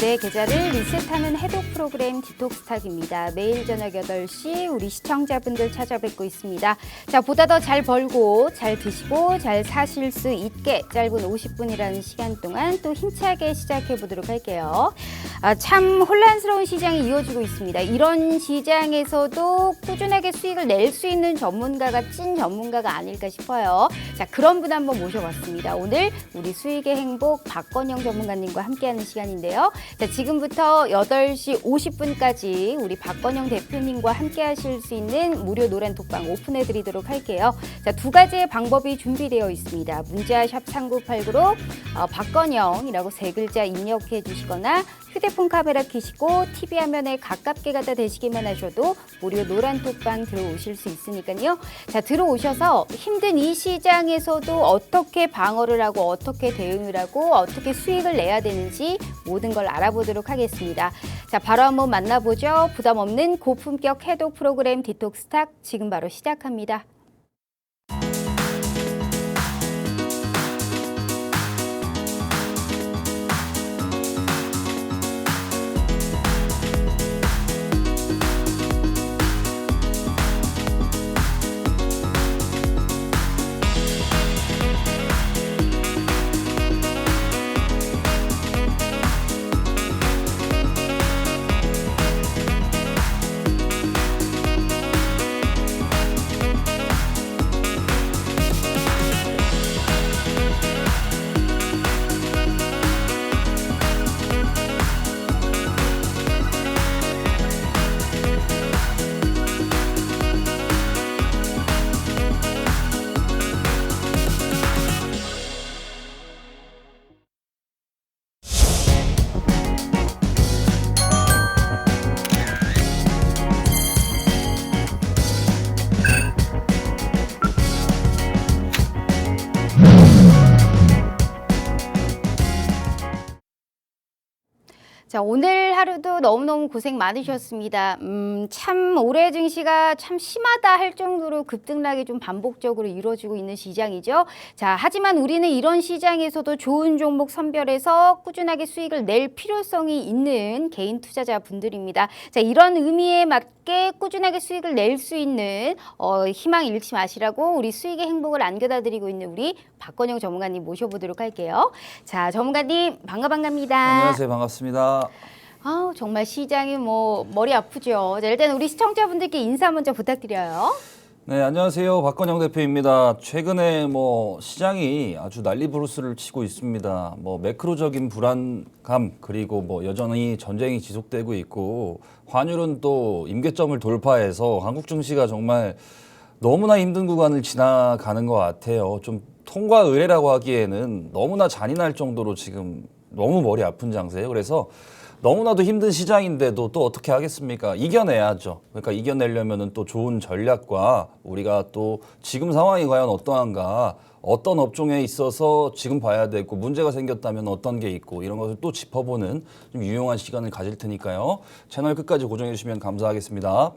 내 계좌를 리셋하는 해독 프로그램 디톡스탁입니다. 매일 저녁 8시 우리 시청자분들 찾아뵙고 있습니다. 자, 보다 더 잘 벌고 잘 드시고 잘 사실 수 있게 짧은 50분이라는 시간 동안 또 힘차게 시작해 보도록 할게요. 참 혼란스러운 시장이 이어지고 있습니다. 이런 시장에서도 꾸준하게 수익을 낼 수 있는 전문가가 찐 전문가가 아닐까 싶어요. 자, 그런 분 한번 모셔봤습니다. 오늘 우리 수익의 행복 박건영 전문가님과 함께하는 시간인데요. 자, 지금부터 8시 50분까지 우리 박건영 대표님과 함께 하실 수 있는 무료 노란 톡방 오픈해 드리도록 할게요. 자, 두 가지의 방법이 준비되어 있습니다. 문자 샵 3989로 박건영이라고 세 글자 입력해 주시거나 휴대폰 카메라 켜시고 TV 화면에 가깝게 갖다 대시기만 하셔도 무료 노란 톡방 들어오실 수 있으니까요. 자, 들어오셔서 힘든 이 시장에서도 어떻게 방어를 하고 어떻게 대응을 하고 어떻게 수익을 내야 되는지 모든 걸 알아보도록 하겠습니다. 자, 바로 한번 만나보죠. 부담 없는 고품격 해독 프로그램 디톡스탁 지금 바로 시작합니다. 자, 오늘 하루도 너무너무 고생 많으셨습니다. 참 올해 증시가 참 심하다 할 정도로 급등락이 좀 반복적으로 이루어지고 있는 시장이죠. 자, 하지만 우리는 이런 시장에서도 좋은 종목 선별해서 꾸준하게 수익을 낼 필요성이 있는 개인 투자자분들입니다. 자, 이런 의미에 맞게 꾸준하게 수익을 낼 수 있는 희망 잃지 마시라고 우리 수익의 행복을 안겨다 드리고 있는 우리 박건영 전문가님 모셔보도록 할게요. 자, 전문가님 반갑습니다. 안녕하세요. 반갑습니다. 정말 시장이 머리 아프죠. 자, 일단 우리 시청자분들께 인사 먼저 부탁드려요. 네, 안녕하세요. 박건영 대표입니다. 최근에 시장이 아주 난리 부르스를 치고 있습니다. 매크로적인 불안감 그리고 여전히 전쟁이 지속되고 있고 환율은 또 임계점을 돌파해서 한국 증시가 정말 너무나 힘든 구간을 지나가는 것 같아요. 좀 통과 의례라고 하기에는 너무나 잔인할 정도로 지금 너무 머리 아픈 장세예요. 그래서 너무나도 힘든 시장인데도 또 어떻게 하겠습니까? 이겨내야죠. 그러니까 이겨내려면은 또 좋은 전략과 우리가 또 지금 상황이 과연 어떠한가, 어떤 업종에 있어서 지금 봐야 되고 문제가 생겼다면 어떤 게 있고 이런 것을 또 짚어보는 좀 유용한 시간을 가질 테니까요. 채널 끝까지 고정해 주시면 감사하겠습니다.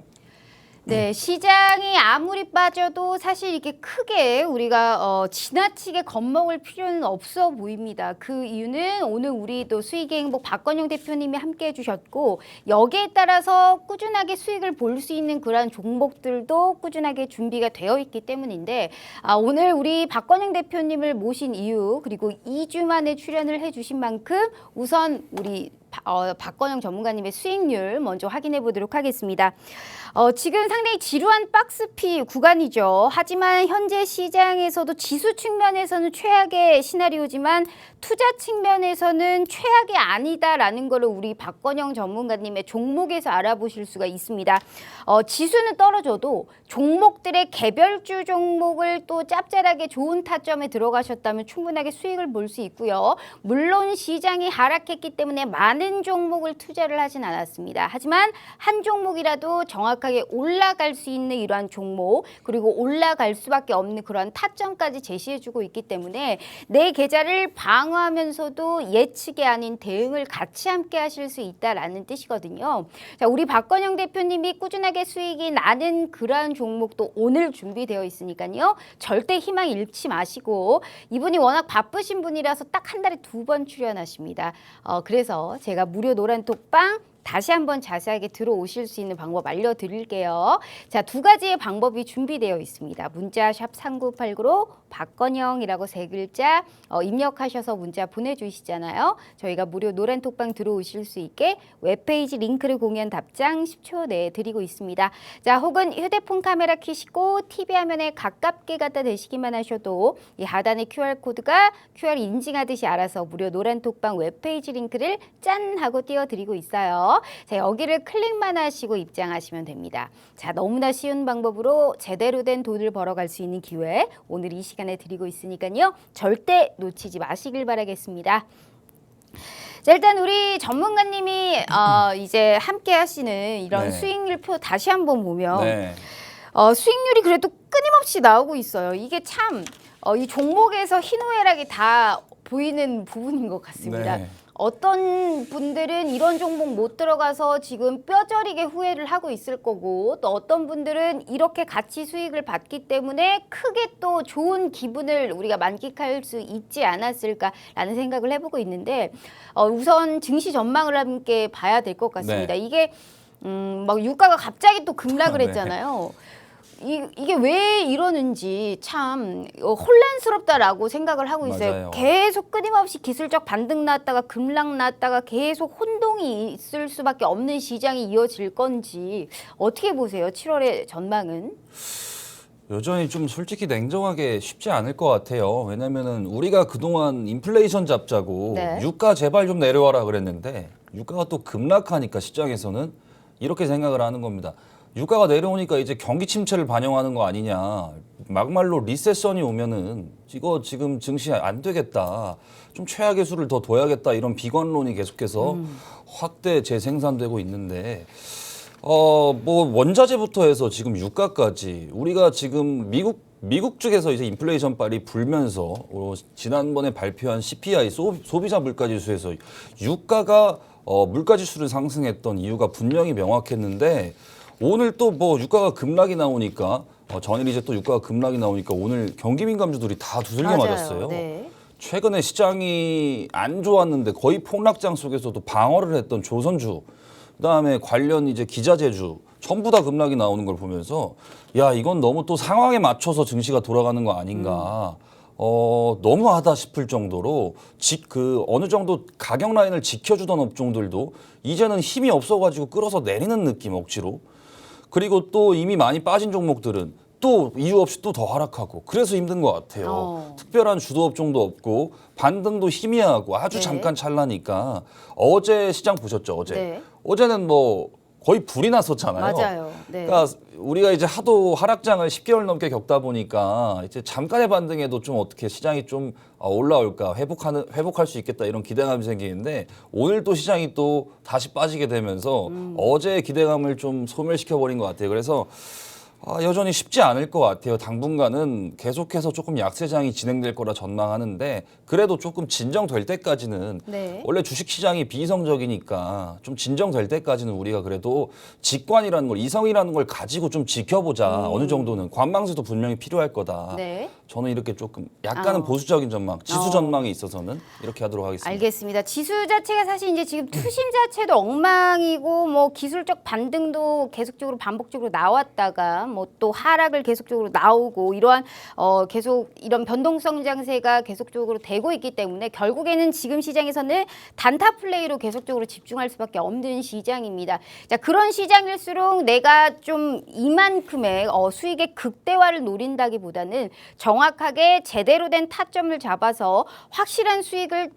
네, 시장이 아무리 빠져도 사실 이렇게 크게 우리가 지나치게 겁먹을 필요는 없어 보입니다. 그 이유는 오늘 우리 또 수익의 행복 박건영 대표님이 함께 해주셨고 여기에 따라서 꾸준하게 수익을 볼 수 있는 그러한 종목들도 꾸준하게 준비가 되어 있기 때문인데 오늘 우리 박건영 대표님을 모신 이유 그리고 2주 만에 출연을 해주신 만큼 우선 우리 박건영 전문가님의 수익률 먼저 확인해 보도록 하겠습니다. 지금 상당히 지루한 박스피 구간이죠. 하지만 현재 시장에서도 지수 측면에서는 최악의 시나리오지만 투자 측면에서는 최악이 아니다라는 것을 우리 박건영 전문가님의 종목에서 알아보실 수가 있습니다. 지수는 떨어져도 종목들의 개별주 종목을 또 짭짤하게 좋은 타점에 들어가셨다면 충분하게 수익을 볼 수 있고요. 물론 시장이 하락했기 때문에 많은 종목을 투자를 하진 않았습니다. 하지만 한 종목이라도 정확한 정확하게 올라갈 수 있는 이러한 종목 그리고 올라갈 수밖에 없는 그러한 타점까지 제시해주고 있기 때문에 내 계좌를 방어하면서도 예측이 아닌 대응을 같이 함께 하실 수 있다라는 뜻이거든요. 자, 우리 박건영 대표님이 꾸준하게 수익이 나는 그러한 종목도 오늘 준비되어 있으니까요. 절대 희망 잃지 마시고 이분이 워낙 바쁘신 분이라서 딱 한 달에 2번 출연하십니다. 그래서 제가 무료 노란톡방 다시 한번 자세하게 들어오실 수 있는 방법 알려드릴게요. 자, 2가지의 방법이 준비되어 있습니다. 문자 샵 3989로 박건영이라고 3글자 입력하셔서 문자 보내주시잖아요. 저희가 무료 노란톡방 들어오실 수 있게 웹페이지 링크를 공유한 답장 10초 내에 드리고 있습니다. 자, 혹은 휴대폰 카메라 켜시고 TV 화면에 가깝게 갖다 대시기만 하셔도 이 하단의 QR코드가 QR 인증하듯이 알아서 무료 노란톡방 웹페이지 링크를 짠 하고 띄워드리고 있어요. 자, 여기를 클릭만 하시고 입장하시면 됩니다. 자, 너무나 쉬운 방법으로 제대로 된 돈을 벌어갈 수 있는 기회 오늘 이 시간에 드리고 있으니까요. 절대 놓치지 마시길 바라겠습니다. 자, 일단 우리 전문가님이 이제 함께 하시는 이런 네. 수익률표 다시 한번 보면 네. 수익률이 그래도 끊임없이 나오고 있어요. 이게 참 이 종목에서 희노애락이 다 보이는 부분인 것 같습니다. 네. 어떤 분들은 이런 종목 못 들어가서 지금 뼈저리게 후회를 하고 있을 거고 또 어떤 분들은 이렇게 같이 수익을 받기 때문에 크게 또 좋은 기분을 우리가 만끽할 수 있지 않았을까라는 생각을 해보고 있는데 우선 증시 전망을 함께 봐야 될 것 같습니다. 네. 이게 막 유가가 갑자기 또 급락을 네. 했잖아요. 이게 왜 이러는지 참 혼란스럽다라고 생각을 하고 있어요. 맞아요. 계속 끊임없이 기술적 반등 나왔다가 급락 나왔다가 계속 혼동이 있을 수밖에 없는 시장이 이어질 건지 어떻게 보세요? 7월의 전망은? 여전히 좀 솔직히 냉정하게 쉽지 않을 것 같아요. 왜냐면은 우리가 그동안 인플레이션 잡자고 네. 유가 제발 좀 내려와라 그랬는데 유가가 또 급락하니까 시장에서는 이렇게 생각을 하는 겁니다. 유가가 내려오니까 이제 경기 침체를 반영하는 거 아니냐. 막말로 리세션이 오면은 이거 지금 증시 안 되겠다. 좀 최악의 수를 더 둬야겠다. 이런 비관론이 계속해서 확대 재생산되고 있는데 뭐 원자재부터 해서 지금 유가까지 우리가 지금 미국 쪽에서 이제 인플레이션 빨이 불면서 지난번에 발표한 CPI 소비자 물가지수에서 유가가 물가지수를 상승했던 이유가 분명히 명확했는데 오늘 또 뭐 유가가 급락이 나오니까 전일 이제 또 유가가 급락이 나오니까 오늘 경기 민감주들이 다 두들겨 맞아요. 맞았어요. 네. 최근에 시장이 안 좋았는데 거의 폭락장 속에서도 방어를 했던 조선주, 그다음에 관련 이제 기자재주 전부 다 급락이 나오는 걸 보면서 야 이건 너무 또 상황에 맞춰서 증시가 돌아가는 거 아닌가. 너무하다 싶을 정도로 어느 정도 가격 라인을 지켜주던 업종들도 이제는 힘이 없어가지고 끌어서 내리는 느낌 억지로. 그리고 또 이미 많이 빠진 종목들은 또 이유 없이 또 더 하락하고 그래서 힘든 것 같아요. 특별한 주도 업종도 없고 반등도 희미하고 아주 네. 잠깐 찰나니까 어제 시장 보셨죠? 어제. 네. 어제는 뭐 거의 불이 났었잖아요. 맞아요. 네. 그러니까 우리가 이제 하도 하락장을 10개월 넘게 겪다 보니까 이제 잠깐의 반등에도 좀 어떻게 시장이 좀 올라올까 회복할 수 있겠다 이런 기대감이 생기는데 오늘 또 시장이 또 다시 빠지게 되면서 어제의 기대감을 좀 소멸시켜 버린 것 같아요. 그래서 여전히 쉽지 않을 것 같아요. 당분간은 계속해서 조금 약세장이 진행될 거라 전망하는데 그래도 조금 진정될 때까지는 네. 원래 주식시장이 비이성적이니까 좀 진정될 때까지는 우리가 그래도 직관이라는 걸 이성이라는 걸 가지고 좀 지켜보자. 어느 정도는 관망세도 분명히 필요할 거다. 네. 저는 이렇게 조금 약간은 보수적인 전망, 지수 전망에 있어서는 이렇게 하도록 하겠습니다. 알겠습니다. 지수 자체가 사실 이제 지금 투심 자체도 엉망이고 뭐 기술적 반등도 계속적으로 반복적으로 나왔다가 뭐 또 하락을 계속적으로 나오고 이러한 계속 이런 변동성 장세가 계속적으로 되고 있기 때문에 결국에는 지금 시장에서는 단타 플레이로 계속적으로 집중할 수밖에 없는 시장입니다. 자, 그런 시장일수록 내가 좀 이만큼의 수익의 극대화를 노린다기보다는 정확하게 제대로 된 타점을 잡아서 확실한 수익을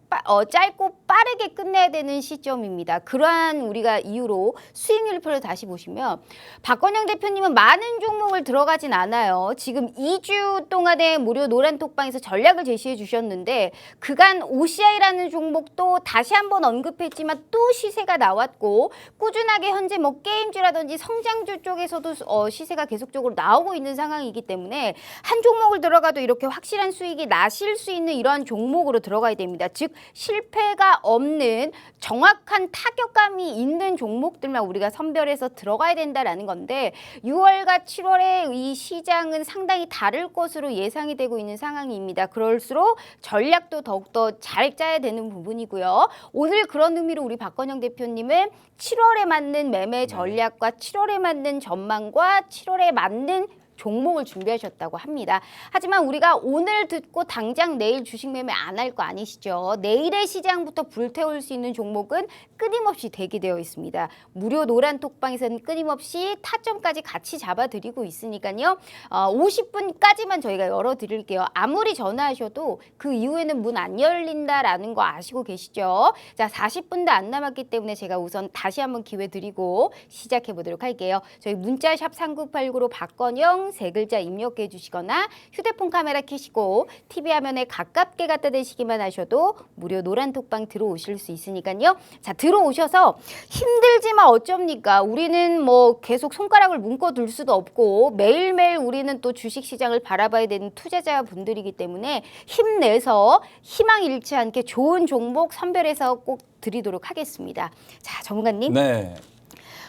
짧고 빠르게 끝내야 되는 시점입니다. 그러한 우리가 이유로 수익률표를 다시 보시면 박건영 대표님은 많은 종목을 들어가진 않아요. 지금 2주 동안의 무료 노란톡방에서 전략을 제시해 주셨는데 그간 OCI라는 종목도 다시 한번 언급했지만 또 시세가 나왔고 꾸준하게 현재 뭐 게임주라든지 성장주 쪽에서도 시세가 계속적으로 나오고 있는 상황이기 때문에 한 종목을 들어가도 이렇게 확실한 수익이 나실 수 있는 이러한 종목으로 들어가야 됩니다. 즉 실패가 없는 정확한 타격감이 있는 종목들만 우리가 선별해서 들어가야 된다라는 건데 6월과 7월의 이 시장은 상당히 다를 것으로 예상이 되고 있는 상황입니다. 그럴수록 전략도 더욱더 잘 짜야 되는 부분이고요. 오늘 그런 의미로 우리 박건영 대표님은 7월에 맞는 매매 전략과 7월에 맞는 전망과 7월에 맞는 종목을 준비하셨다고 합니다. 하지만 우리가 오늘 듣고 당장 내일 주식 매매 안 할 거 아니시죠? 내일의 시장부터 불태울 수 있는 종목은 끊임없이 대기되어 있습니다. 무료 노란 톡방에서는 끊임없이 타점까지 같이 잡아드리고 있으니까요. 50분까지만 저희가 열어드릴게요. 아무리 전화하셔도 그 이후에는 문 안 열린다라는 거 아시고 계시죠? 자, 40분도 안 남았기 때문에 제가 우선 다시 한번 기회 드리고 시작해 보도록 할게요. 저희 문자샵 3989로 박건영 세 글자 입력해 주시거나 휴대폰 카메라 켜시고 TV 화면에 가깝게 갖다 대시기만 하셔도 무료 노란 톡방 들어오실 수 있으니까요. 자, 들어오셔서 힘들지만 어쩝니까? 우리는 뭐 계속 손가락을 묶어둘 수도 없고 매일매일 우리는 또 주식시장을 바라봐야 되는 투자자분들이기 때문에 힘내서 희망 잃지 않게 좋은 종목 선별해서 꼭 드리도록 하겠습니다. 자, 전문가님. 네.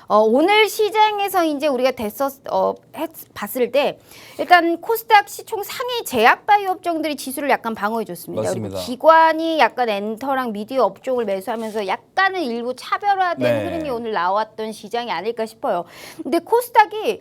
오늘 시장에서 이제 우리가 봤을 때 일단 코스닥 시총 상위 제약바이오 업종들이 지수를 약간 방어해줬습니다. 맞습니다. 그리고 기관이 약간 엔터랑 미디어 업종을 매수하면서 약간은 일부 차별화된 네. 흐름이 오늘 나왔던 시장이 아닐까 싶어요. 근데 코스닥이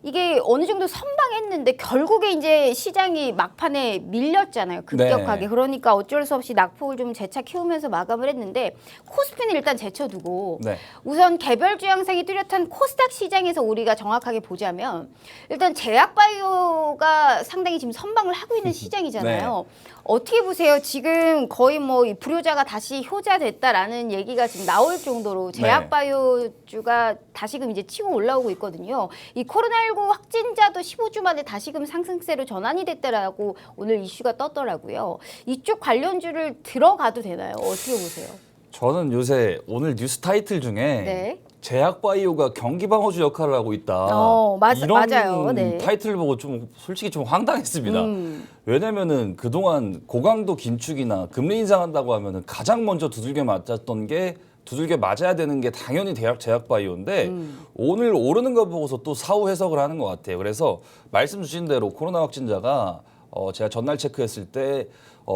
이게 어느 정도 선방했는데 결국에 이제 시장이 막판에 밀렸잖아요. 급격하게. 네. 그러니까 어쩔 수 없이 낙폭을 좀 재차 키우면서 마감을 했는데 코스피는 일단 제쳐두고 네. 우선 개별주 양상이 뚜렷한 코스닥 시장에서 우리가 정확하게 보자면 일단 제약바이오가 상당히 지금 선방을 하고 있는 시장이잖아요. 어떻게 보세요? 지금 거의 뭐 불효자가 다시 효자됐다라는 얘기가 지금 나올 정도로 제약바이오주가 다시금 이제 치고 올라오고 있거든요. 이 코로나19 확진자도 15주 만에 다시금 상승세로 전환이 됐다라고 오늘 이슈가 떴더라고요. 이쪽 관련주를 들어가도 되나요? 어떻게 보세요? 저는 요새 오늘 뉴스 타이틀 중에 네. 제약바이오가 경기방어주 역할을 하고 있다. 이런 맞아요. 네. 타이틀을 보고 좀 솔직히 좀 황당했습니다. 왜냐면은 그동안 고강도 긴축이나 금리 인상한다고 하면은 가장 먼저 두들겨 맞았던 게 두들겨 맞아야 되는 게 당연히 제약바이오인데 오늘 오르는 거 보고서 또 사후 해석을 하는 것 같아요. 그래서 말씀 주신 대로 코로나 확진자가 제가 전날 체크했을 때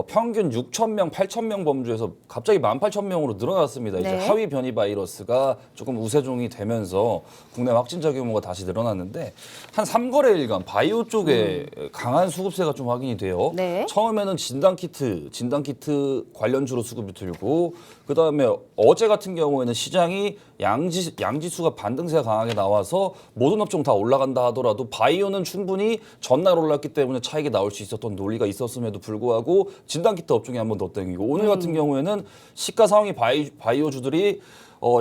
평균 6,000명, 8,000명 범주에서 갑자기 18,000명으로 늘어났습니다. 네. 이제 하위 변이 바이러스가 조금 우세종이 되면서 국내 확진자 규모가 다시 늘어났는데 한 3거래일간 바이오 쪽에 강한 수급세가 좀 확인이 돼요. 네. 처음에는 진단키트 관련주로 수급이 들고 그다음에 어제 같은 경우에는 시장이 양지수가 반등세가 강하게 나와서 모든 업종 다 올라간다 하더라도 바이오는 충분히 전날 올랐기 때문에 차익이 나올 수 있었던 논리가 있었음에도 불구하고 진단키트 업종이 한 번 더 땡기고 오늘 같은 경우에는 시가상위 바이오주들이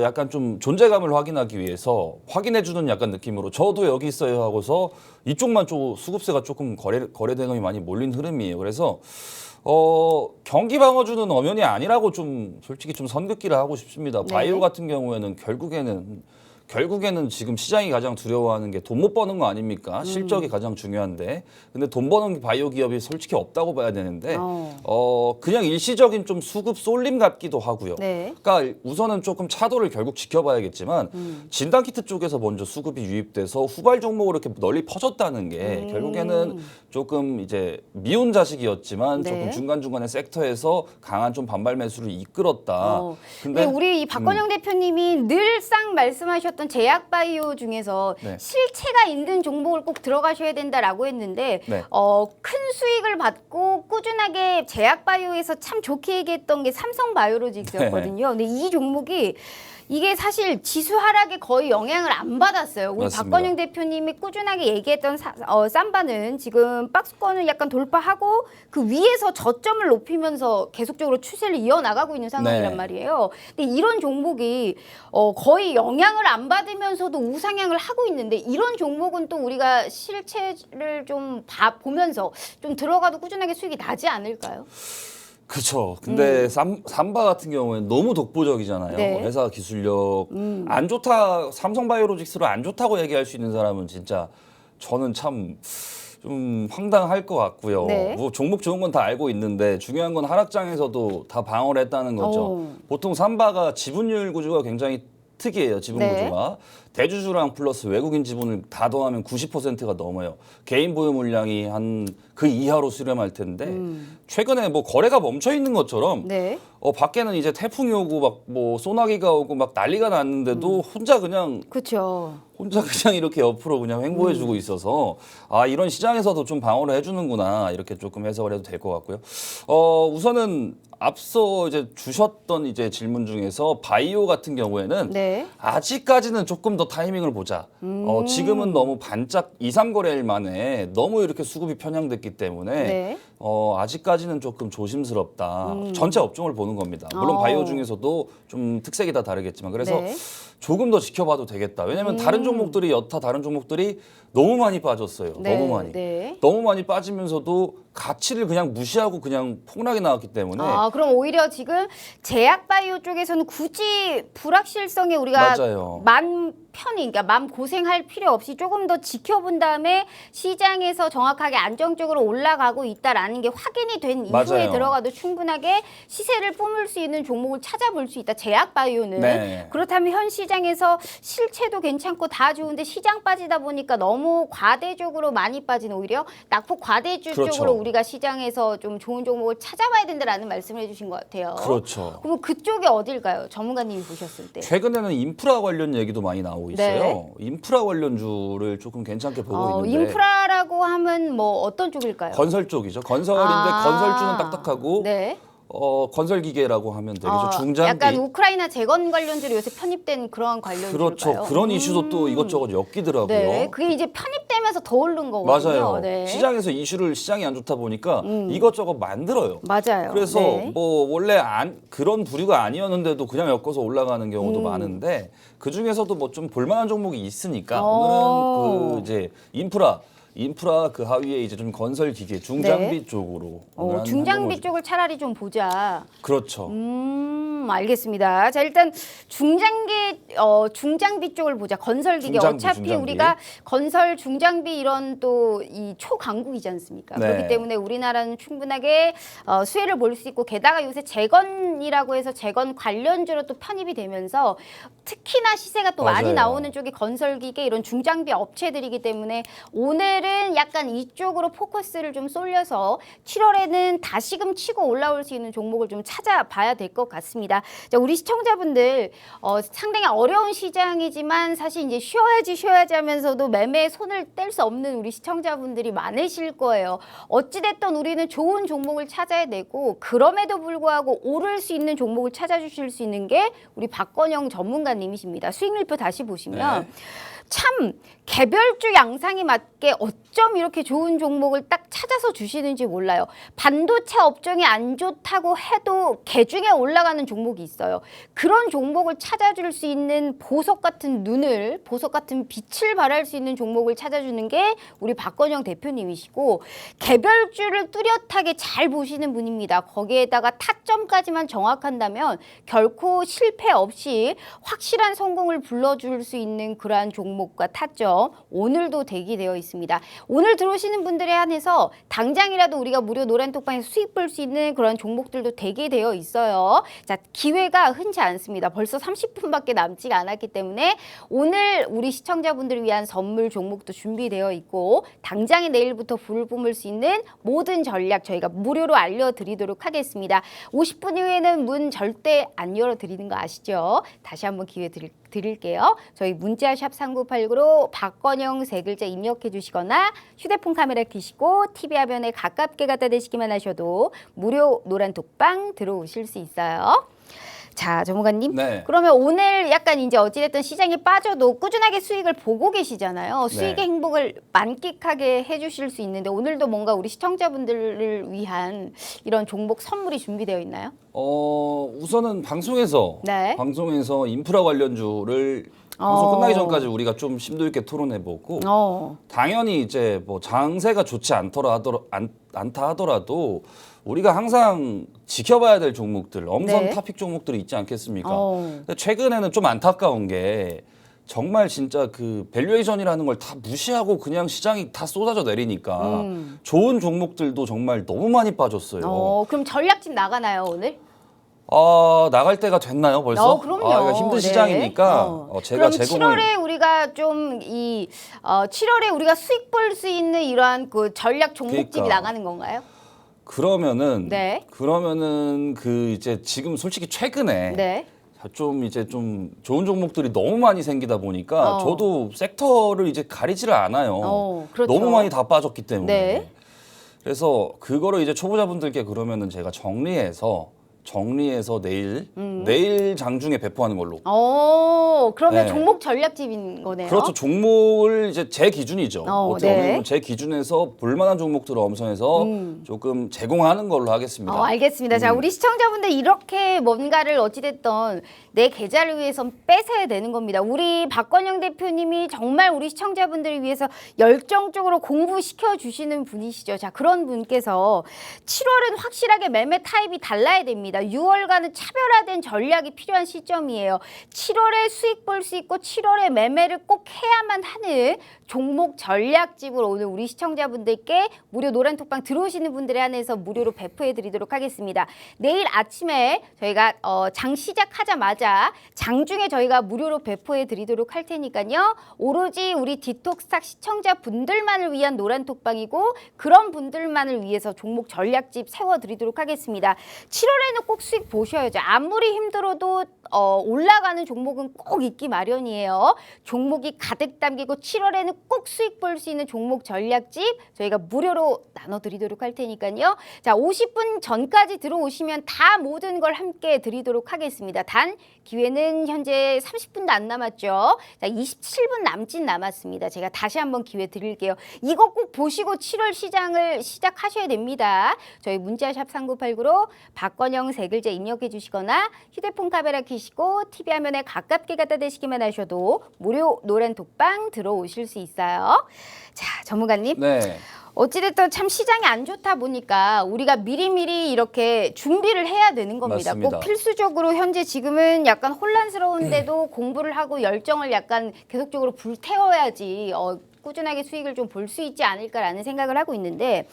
약간 좀 존재감을 확인하기 위해서 확인해주는 약간 느낌으로 저도 여기 있어요 하고서 이쪽만 좀 수급세가 조금 거래 대금이 많이 몰린 흐름이에요. 그래서 경기 방어주는 엄연히 아니라고 좀 솔직히 좀 선긋기를 하고 싶습니다. 네. 바이오 같은 경우에는 결국에는 지금 시장이 가장 두려워하는 게 돈 못 버는 거 아닙니까? 실적이 가장 중요한데. 근데 돈 버는 바이오 기업이 솔직히 없다고 봐야 되는데 그냥 일시적인 좀 수급 쏠림 같기도 하고요. 네. 그러니까 우선은 조금 차도를 결국 지켜봐야겠지만 진단키트 쪽에서 먼저 수급이 유입돼서 후발 종목으로 이렇게 널리 퍼졌다는 게 결국에는 조금 이제 미운 자식이었지만 네. 조금 중간중간에 섹터에서 강한 좀 반발 매수를 이끌었다. 근데 우리 이 박건영 대표님이 늘상 말씀하셨던 제약바이오 중에서 네. 실체가 있는 종목을 꼭 들어가셔야 된다라고 했는데 네. 큰 수익을 받고 꾸준하게 제약바이오에서 참 좋게 얘기했던 게 삼성바이오로직스였거든요. 근데 이 종목이 이게 사실 지수 하락에 거의 영향을 안 받았어요. 우리 맞습니다. 박건영 대표님이 꾸준하게 얘기했던 삼바는 지금 박스권을 약간 돌파하고 그 위에서 저점을 높이면서 계속적으로 추세를 이어나가고 있는 상황이란 네. 말이에요. 근데 이런 종목이 거의 영향을 안 받으면서도 우상향을 하고 있는데 이런 종목은 또 우리가 실체를 좀 보면서 좀 들어가도 꾸준하게 수익이 나지 않을까요? 그렇죠. 근데 삼바 같은 경우에는 너무 독보적이잖아요. 네. 회사 기술력 안 좋다. 삼성바이오로직스로 안 좋다고 얘기할 수 있는 사람은 진짜 저는 참 좀 황당할 것 같고요. 네. 뭐 종목 좋은 건 다 알고 있는데 중요한 건 하락장에서도 다 방어를 했다는 거죠. 보통 삼바가 지분율 구조가 굉장히 특이해요. 지분 네. 구조가. 대주주랑 플러스 외국인 지분을 다 더하면 90%가 넘어요. 개인 보유 물량이 한 그 이하로 수렴할 텐데 최근에 뭐 거래가 멈춰 있는 것처럼 네. 밖에는 이제 태풍이 오고 막 뭐 소나기가 오고 막 난리가 났는데도 혼자 그냥 이렇게 옆으로 그냥 횡보해주고 있어서 이런 시장에서도 좀 방어를 해주는구나 이렇게 조금 해석을 해도 될 것 같고요. 우선은 앞서 이제 주셨던 이제 질문 중에서 바이오 같은 경우에는 네. 아직까지는 조금 더 타이밍을 보자. 지금은 너무 반짝 2, 3거래일 만에 너무 이렇게 수급이 편향됐기 때문에 네. 아직까지는 조금 조심스럽다. 전체 업종을 보는 겁니다. 물론 바이오 중에서도 좀 특색이 다 다르겠지만 그래서 네. 조금 더 지켜봐도 되겠다. 왜냐하면 다른 종목들이 여타 다른 종목들이 너무 많이 빠졌어요. 네. 너무 많이. 네. 너무 많이 빠지면서도 가치를 그냥 무시하고 그냥 폭락이 나왔기 때문에 그럼 오히려 지금 제약바이오 쪽에서는 굳이 불확실성에 우리가 맞아요. 그러니까 맘 고생할 필요 없이 조금 더 지켜본 다음에 시장에서 정확하게 안정적으로 올라가고 있다라는 게 확인이 된 이후에 맞아요. 들어가도 충분하게 시세를 뿜을 수 있는 종목을 찾아볼 수 있다. 제약바이오는. 네. 그렇다면 현 시장에서 실체도 괜찮고 다 좋은데 시장 빠지다 보니까 너무 과대적으로 많이 빠지는 오히려 낙폭 과대주 그렇죠. 쪽으로 우리가 시장에서 좀 좋은 종목을 찾아봐야 된다라는 말씀을 해주신 것 같아요. 그렇죠. 그럼 그쪽이 어딜까요? 전문가님이 보셨을 때. 최근에는 인프라 관련 얘기도 많이 나오고 있어요. 네. 인프라 관련주를 조금 괜찮게 보고 있는데 인프라라고 하면 뭐 어떤 쪽일까요? 건설 쪽이죠. 건설인데 건설주는 딱딱하고 네. 건설 기계라고 하면 되겠죠. 중장비. 약간 우크라이나 재건 관련주로 요새 편입된 그런 관련주일까요? 그렇죠. 그런 이슈도 또 이것저것 엮이더라고요. 네, 그게 이제 편입되면서 더 오른 거거든요. 맞아요. 네. 시장에서 이슈를 시장이 안 좋다 보니까 이것저것 만들어요. 맞아요. 그래서 네. 뭐 원래 그런 부류가 아니었는데도 그냥 엮어서 올라가는 경우도 많은데 그 중에서도 뭐 좀 볼만한 종목이 있으니까 오늘은 그 이제 인프라 그 하위에 이제 좀 건설 기계 중장비 네. 쪽으로 오늘 중장비 쪽을 차라리 좀 보자. 그렇죠. 알겠습니다. 자, 일단 중장비 쪽을 보자. 건설 기계. 어차피 중장비. 우리가 건설 중장비 이런 또 이 초강국이지 않습니까? 네. 그렇기 때문에 우리나라는 충분하게 수혜를 볼 수 있고 게다가 요새 재건이라고 해서 재건 관련주로 또 편입이 되면서 특히나 시세가 또 많이 맞아요. 나오는 쪽이 건설 기계 이런 중장비 업체들이기 때문에 오늘은 약간 이쪽으로 포커스를 좀 쏠려서 7월에는 다시금 치고 올라올 수 있는 종목을 좀 찾아봐야 될 것 같습니다. 자, 우리 시청자분들 상당히 어려운 시장이지만 사실 이제 쉬어야지 하면서도 매매에 손을 뗄 수 없는 우리 시청자분들이 많으실 거예요. 어찌됐든 우리는 좋은 종목을 찾아야 되고 그럼에도 불구하고 오를 수 있는 종목을 찾아주실 수 있는 게 우리 박건영 전문가님이십니다. 수익률표 다시 보시면 네. 참 개별주 양상에 맞게 어쩜 이렇게 좋은 종목을 딱 찾아서 주시는지 몰라요. 반도체 업종이 안 좋다고 해도 개중에 올라가는 종목이 있어요. 그런 종목을 찾아줄 수 있는 보석 같은 빛을 발할 수 있는 종목을 찾아주는 게 우리 박건영 대표님이시고 개별주를 뚜렷하게 잘 보시는 분입니다. 거기에다가 타점까지만 정확한다면 결코 실패 없이 확실한 성공을 불러줄 수 있는 그러한 종목과 타점 오늘도 대기되어 있습니다. 오늘 들어오시는 분들에 한해서 당장이라도 우리가 무료 노란톡방에서 수익 볼 수 있는 그런 종목들도 대기되어 있어요. 자, 기회가 흔치 않습니다. 벌써 30분밖에 남지가 않았기 때문에 오늘 우리 시청자분들을 위한 선물 종목도 준비되어 있고 당장에 내일부터 불을 뿜을 수 있는 모든 전략 저희가 무료로 알려드리도록 하겠습니다. 50분 이후에는 문 절대 안 열어드리는 거 아시죠? 다시 한번 기회 드릴게요. 저희 문자 샵 3989로 박건영 세 글자 입력해 주시거나 휴대폰 카메라 켜시고 TV 화면에 가깝게 갖다 대시기만 하셔도 무료 노란 독방 들어오실 수 있어요. 자, 전문가님. 네. 그러면 오늘 약간 이제 어찌됐든 시장에 빠져도 꾸준하게 수익을 보고 계시잖아요. 수익의 네. 행복을 만끽하게 해주실 수 있는데 오늘도 뭔가 우리 시청자분들을 위한 이런 종목 선물이 준비되어 있나요? 우선은 방송에서 네. 인프라 관련주를 방송 끝나기 전까지 우리가 좀 심도 있게 토론해보고 당연히 이제 뭐 장세가 좋지 않다 하더라도 우리가 항상 지켜봐야 될 종목들, 엄선 네. 타픽 종목들이 있지 않겠습니까? 근데 최근에는 좀 안타까운 게 정말 진짜 그 밸류에이션이라는 걸 다 무시하고 그냥 시장이 다 쏟아져 내리니까 좋은 종목들도 정말 너무 많이 빠졌어요. 그럼 전략집 나가나요 오늘? 나갈 때가 됐나요 벌써? 그럼요. 이거 힘든 네. 시장이니까 제가 그럼 제공을 7월에 우리가 좀 7월에 우리가 수익 볼 수 있는 이러한 그 전략 종목집이 그러니까. 나가는 건가요? 그러면은 네. 그 이제 지금 솔직히 최근에 네. 좀 이제 좀 좋은 종목들이 너무 많이 생기다 보니까 저도 섹터를 이제 가리지를 않아요. 그렇죠. 너무 많이 다 빠졌기 때문에. 네. 그래서 그거를 이제 초보자분들께 그러면은 제가 정리해서 내일 장중에 배포하는 걸로. 그러면 네. 종목 전략집인 거네요. 그렇죠. 종목을 이제 제 기준이죠. 어떻게 네. 보면 제 기준에서 볼만한 종목들을 엄선해서 조금 제공하는 걸로 하겠습니다. 알겠습니다. 자, 우리 시청자분들 이렇게 뭔가를 어찌됐든 내 계좌를 위해서 뺏어야 되는 겁니다. 우리 박건영 대표님이 정말 우리 시청자분들을 위해서 열정적으로 공부시켜 주시는 분이시죠. 자, 그런 분께서 7월은 확실하게 매매 타입이 달라야 됩니다. 6월과는 차별화된 전략이 필요한 시점이에요. 7월에 수익 볼 수 있고 7월에 매매를 꼭 해야만 하는 종목 전략집을 오늘 우리 시청자분들께 무료 노란톡방 들어오시는 분들에 한해서 무료로 배포해 드리도록 하겠습니다. 내일 아침에 저희가 장 시작하자마자 장중에 저희가 무료로 배포해 드리도록 할 테니까요. 오로지 우리 디톡스탁 시청자분들만을 위한 노란톡방이고 그런 분들만을 위해서 종목 전략집 세워드리도록 하겠습니다. 7월에는 꼭 수익 보셔야죠. 아무리 힘들어도 올라가는 종목은 꼭 있기 마련이에요. 종목이 가득 담기고 7월에는 꼭 수익 볼 수 있는 종목 전략집 저희가 무료로 나눠드리도록 할 테니까요. 자, 50분 전까지 들어오시면 다 모든 걸 함께 드리도록 하겠습니다. 단 기회는 현재 30분도 안 남았죠. 자, 27분 남았습니다. 제가 다시 한번 기회 드릴게요. 이거 꼭 보시고 7월 시장을 시작하셔야 됩니다. 저희 문자샵 3989로 박건영 세 글자 입력해 주시거나 휴대폰 카메라 켜시고 TV 화면에 가깝게 갖다 대시기만 하셔도 무료 노란 독방 들어오실 수 있어요. 자, 전문가님. 네. 어찌됐든 참 시장이 안 좋다 보니까 우리가 미리미리 이렇게 준비를 해야 되는 겁니다. 맞습니다. 꼭 필수적으로 현재 지금은 약간 혼란스러운데도 공부를 하고 열정을 약간 계속적으로 불태워야지 꾸준하게 수익을 좀 볼 수 있지 않을까라는 생각을 하고 있는데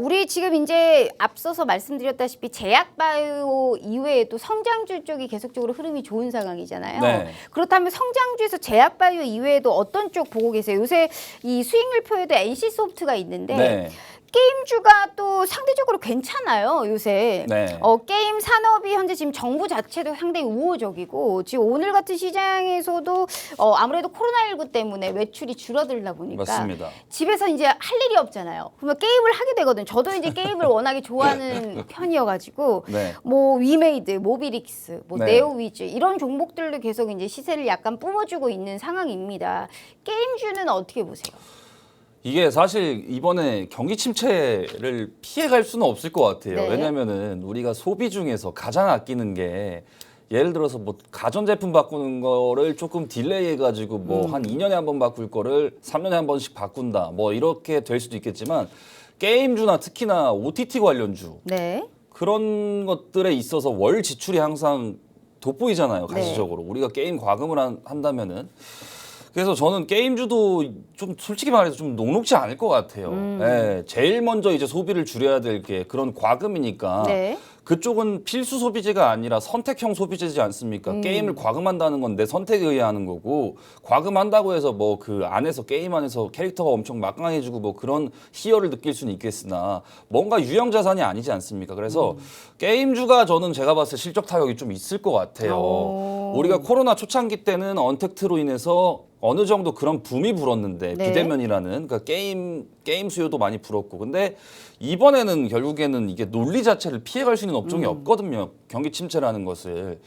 우리 지금 이제 앞서서 말씀드렸다시피 제약바이오 이외에도 성장주 쪽이 계속적으로 흐름이 좋은 상황이잖아요. 네. 그렇다면 성장주에서 제약바이오 이외에도 어떤 쪽 보고 계세요? 요새 이 수익률표에도 NC소프트가 있는데 네. 게임주가 또 상대적으로 괜찮아요, 요새. 네. 게임 산업이 현재 지금 정부 자체도 상당히 우호적이고 지금 오늘 같은 시장에서도 아무래도 코로나19 때문에 외출이 줄어들다 보니까 맞습니다. 집에서 이제 할 일이 없잖아요. 그러면 게임을 하게 되거든요. 저도 이제 게임을 워낙에 좋아하는 편이어가지고 네. 뭐 위메이드, 모비릭스, 뭐 네. 네오위즈 이런 종목들도 계속 이제 시세를 약간 뿜어주고 있는 상황입니다. 게임주는 어떻게 보세요? 이게 사실 이번에 경기 침체를 피해갈 수는 없을 것 같아요. 네. 왜냐면은 우리가 소비 중에서 가장 아끼는 게 예를 들어서 뭐 가전제품 바꾸는 거를 조금 딜레이 해가지고 뭐 한 2년에 한 번 바꿀 거를 3년에 한 번씩 바꾼다. 뭐 이렇게 될 수도 있겠지만 게임주나 특히나 OTT 관련주 네. 그런 것들에 있어서 월 지출이 항상 돋보이잖아요. 가시적으로. 우리가 게임 과금을 한다면은. 그래서 저는 게임주도 좀 솔직히 말해서 좀 녹록지 않을 것 같아요. 네, 제일 먼저 이제 소비를 줄여야 될 게 그런 과금이니까 네. 그쪽은 필수 소비재가 아니라 선택형 소비재지 않습니까? 게임을 과금한다는 건 내 선택에 의해 하는 거고 과금한다고 해서 뭐 그 안에서 게임 안에서 캐릭터가 엄청 막강해지고 뭐 그런 희열을 느낄 수는 있겠으나 뭔가 유형 자산이 아니지 않습니까? 그래서 게임주가 저는 제가 봤을 때 실적 타격이 좀 있을 것 같아요. 우리가 코로나 초창기 때는 언택트로 인해서 어느 정도 그런 붐이 불었는데 네. 비대면이라는 그러니까 게임 수요도 많이 불었고 근데 이번에는 결국에는 이게 논리 자체를 피해갈 수 있는 업종이 없거든요. 경기 침체라는 것을.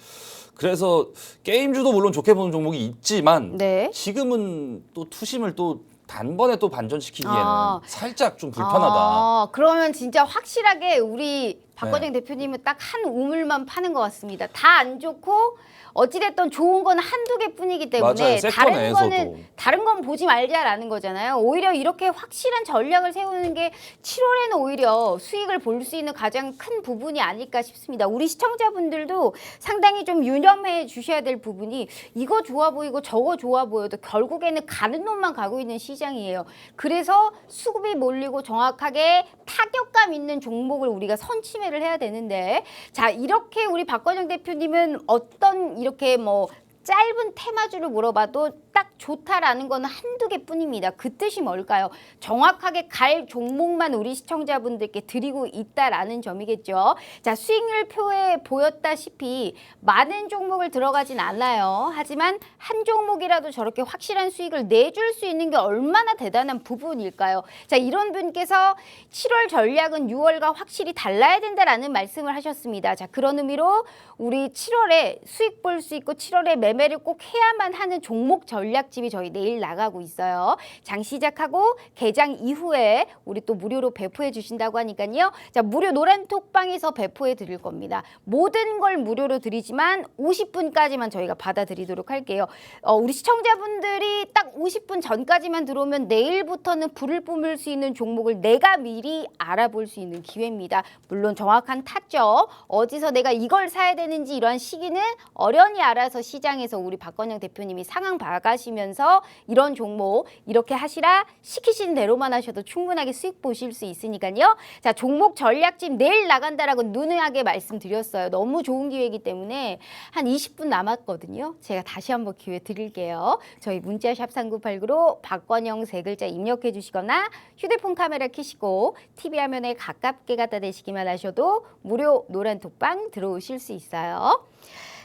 그래서 게임주도 물론 좋게 보는 종목이 있지만 네. 지금은 또 투심을 또 단번에 또 반전시키기에는 아. 살짝 좀 불편하다. 그러면 진짜 확실하게 우리 박건영 네. 대표님은 딱 한 우물만 파는 것 같습니다. 다 안 좋고 어찌됐든 좋은 건 한두 개뿐이기 때문에 맞아요. 섹터 내에서도. 다른 건 보지 말자라는 거잖아요. 오히려 이렇게 확실한 전략을 세우는 게 7월에는 오히려 수익을 볼 수 있는 가장 큰 부분이 아닐까 싶습니다. 우리 시청자분들도 상당히 좀 유념해 주셔야 될 부분이 이거 좋아 보이고 저거 좋아 보여도 결국에는 가는 놈만 가고 있는 시장이에요. 그래서 수급이 몰리고 정확하게 타격감 있는 종목을 우리가 선취매를 해야 되는데, 자, 이렇게 우리 박건영 대표님은 어떤 이렇게 뭐 짧은 테마주를 물어봐도 딱 좋다라는 거는 한두 개뿐입니다. 그 뜻이 뭘까요? 정확하게 갈 종목만 우리 시청자분들께 드리고 있다라는 점이겠죠. 자, 수익률 표에 보였다시피 많은 종목을 들어가진 않아요. 하지만 한 종목이라도 저렇게 확실한 수익을 내줄 수 있는 게 얼마나 대단한 부분일까요? 자, 이런 분께서 7월 전략은 6월과 확실히 달라야 된다라는 말씀을 하셨습니다. 자, 그런 의미로 우리 7월에 수익 볼 수 있고 7월에 매매를 꼭 해야만 하는 종목 전략집이 저희 내일 나가고 있어요. 장 시작하고 개장 이후에 우리 또 무료로 배포해 주신다고 하니까요. 자, 무료 노란 톡방에서 배포해 드릴 겁니다. 모든 걸 무료로 드리지만 50분까지만 저희가 받아드리도록 할게요. 우리 시청자분들이 딱 50분 전까지만 들어오면 내일부터는 불을 뿜을 수 있는 종목을 내가 미리 알아볼 수 있는 기회입니다. 물론 정확한 타점, 어디서 내가 이걸 사야 되는지 이러한 시기는 어련히 알아서 시장에서 우리 박건영 대표님이 상황 봐가시면서 이런 종목 이렇게 하시라 시키신 대로만 하셔도 충분하게 수익 보실 수 있으니까요. 자, 종목 전략집 내일 나간다라고 누누하게 말씀드렸어요. 너무 좋은 기회이기 때문에 한 20분 남았거든요. 제가 다시 한번 기회 드릴게요. 저희 문자샵 3989로 박건영 세 글자 입력해 주시거나 휴대폰 카메라 켜시고 TV 화면에 가깝게 갖다 대시기만 하셔도 무료 노란 톡방 들어오실 수 있어요.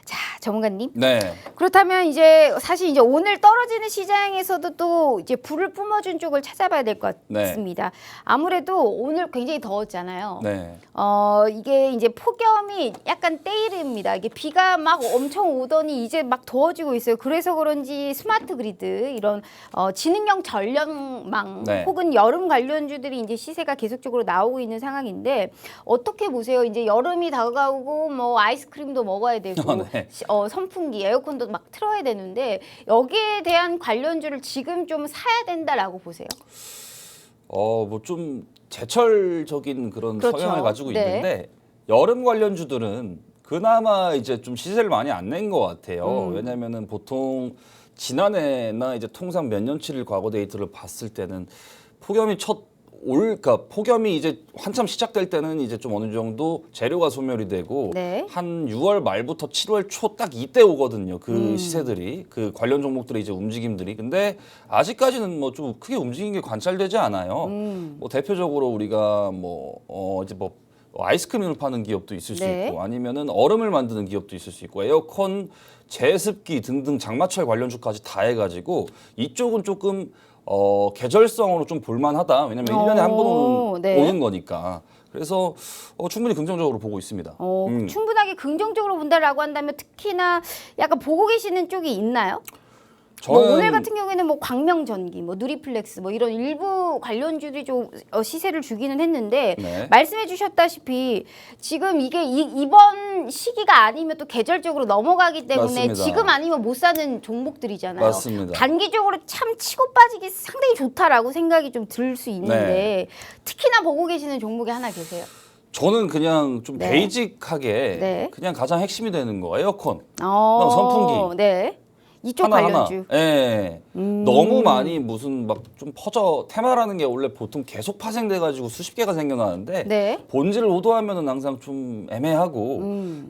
자, 전문가님. 네. 그렇다면 이제 사실 이제 오늘 떨어지는 시장에서도 또 이제 불을 뿜어준 쪽을 찾아봐야 될 것 같습니다. 아무래도 오늘 굉장히 더웠잖아요. 네. 이게 이제 폭염이 약간 때이릅니다. 이게 비가 막 엄청 오더니 이제 막 더워지고 있어요. 그래서 그런지 스마트 그리드 이런 지능형 전력망 네. 혹은 여름 관련주들이 이제 시세가 계속적으로 나오고 있는 상황인데 어떻게 보세요? 이제 여름이 다가오고 뭐 아이스크림도 먹어야 되고 네. 선풍기, 에어컨도 막 틀어야 되는데 여기에 대한 관련주를 지금 좀 사야 된다라고 보세요? 뭐 좀 제철적인 그런 그렇죠. 성향을 가지고 네. 있는데 여름 관련주들은 그나마 이제 좀 시세를 많이 안 낸 것 같아요. 왜냐면은 보통 지난해나 이제 통상 몇 년치를 과거 데이터를 봤을 때는 폭염이 그러니까 폭염이 이제 한참 시작될 때는 이제 좀 어느 정도 재료가 소멸이 되고 네. 한 6월 말부터 7월 초 딱 이때 오거든요. 그 시세들이 그 관련 종목들의 이제 움직임들이. 근데 아직까지는 뭐 좀 크게 움직인 게 관찰되지 않아요. 뭐 대표적으로 우리가 이제 아이스크림을 파는 기업도 있을 수 네. 있고 아니면은 얼음을 만드는 기업도 있을 수 있고 에어컨, 제습기 등등 장마철 관련주까지 다 해가지고 이쪽은 조금 계절성으로 좀 볼만하다. 왜냐면 1년에 한 번 네. 오는 거니까. 그래서 충분히 긍정적으로 보고 있습니다. 충분하게 긍정적으로 본다라고 한다면 특히나 약간 보고 계시는 쪽이 있나요? 뭐 오늘 같은 경우에는 뭐 광명전기, 뭐 누리플렉스, 뭐 이런 일부 관련주들이 좀 시세를 주기는 했는데 네. 말씀해 주셨다시피 지금 이게 이번 시기가 아니면 또 계절적으로 넘어가기 때문에 맞습니다. 지금 아니면 못 사는 종목들이잖아요. 맞습니다. 단기적으로 참 치고 빠지기 상당히 좋다라고 생각이 좀 들 수 있는데 네. 특히나 보고 계시는 종목이 하나 계세요. 저는 그냥 좀 네. 베이직하게 네. 그냥 가장 핵심이 되는 거 에어컨, 그다음 선풍기. 네. 이쪽 하나. 관련주. 예. 너무 많이 무슨 막 좀 테마라는 게 원래 보통 계속 파생돼 가지고 수십 개가 생겨나는데 네. 본질을 오도하면은 항상 좀 애매하고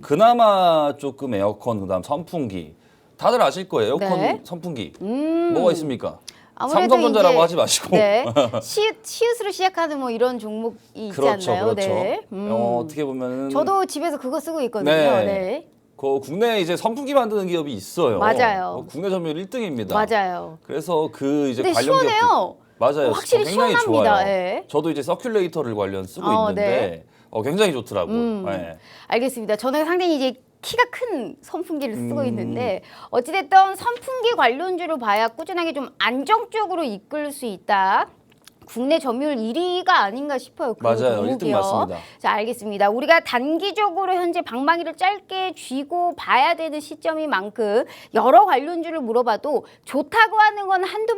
그나마 조금 에어컨 그다음 선풍기 다들 아실 거예요. 에어컨 네. 선풍기 뭐가 있습니까? 아무래도 삼성전자라고 이제, 하지 마시고 네. 시읒으로 시작하는 뭐 이런 종목이 있잖아요. 그렇죠. 네. 어떻게 보면은 저도 집에서 그거 쓰고 있거든요. 네. 네. 국내에 이제 선풍기 만드는 기업이 있어요. 맞아요. 국내 점유율 1등입니다. 맞아요. 그래서 그 이제 근데 관련 시원해요. 기업들 맞아요. 확실히 굉장히 시원합니다. 좋아요. 예. 저도 이제 서큘레이터를 관련 쓰고 있는데 네. 굉장히 좋더라고요. 네. 알겠습니다. 저는 상당히 이제 키가 큰 선풍기를 쓰고 있는데 어찌됐든 선풍기 관련주로 봐야 꾸준하게 좀 안정적으로 이끌 수 있다. 국내 점유율 1위가 아닌가 싶어요. 그 맞아요. 종목이요. 1등 맞습니다. 자, 알겠습니다. 우리가 단기적으로 현재 방망이를 짧게 쥐고 봐야 되는 시점인 만큼 여러 관련주를 물어봐도 좋다고 하는 건 한두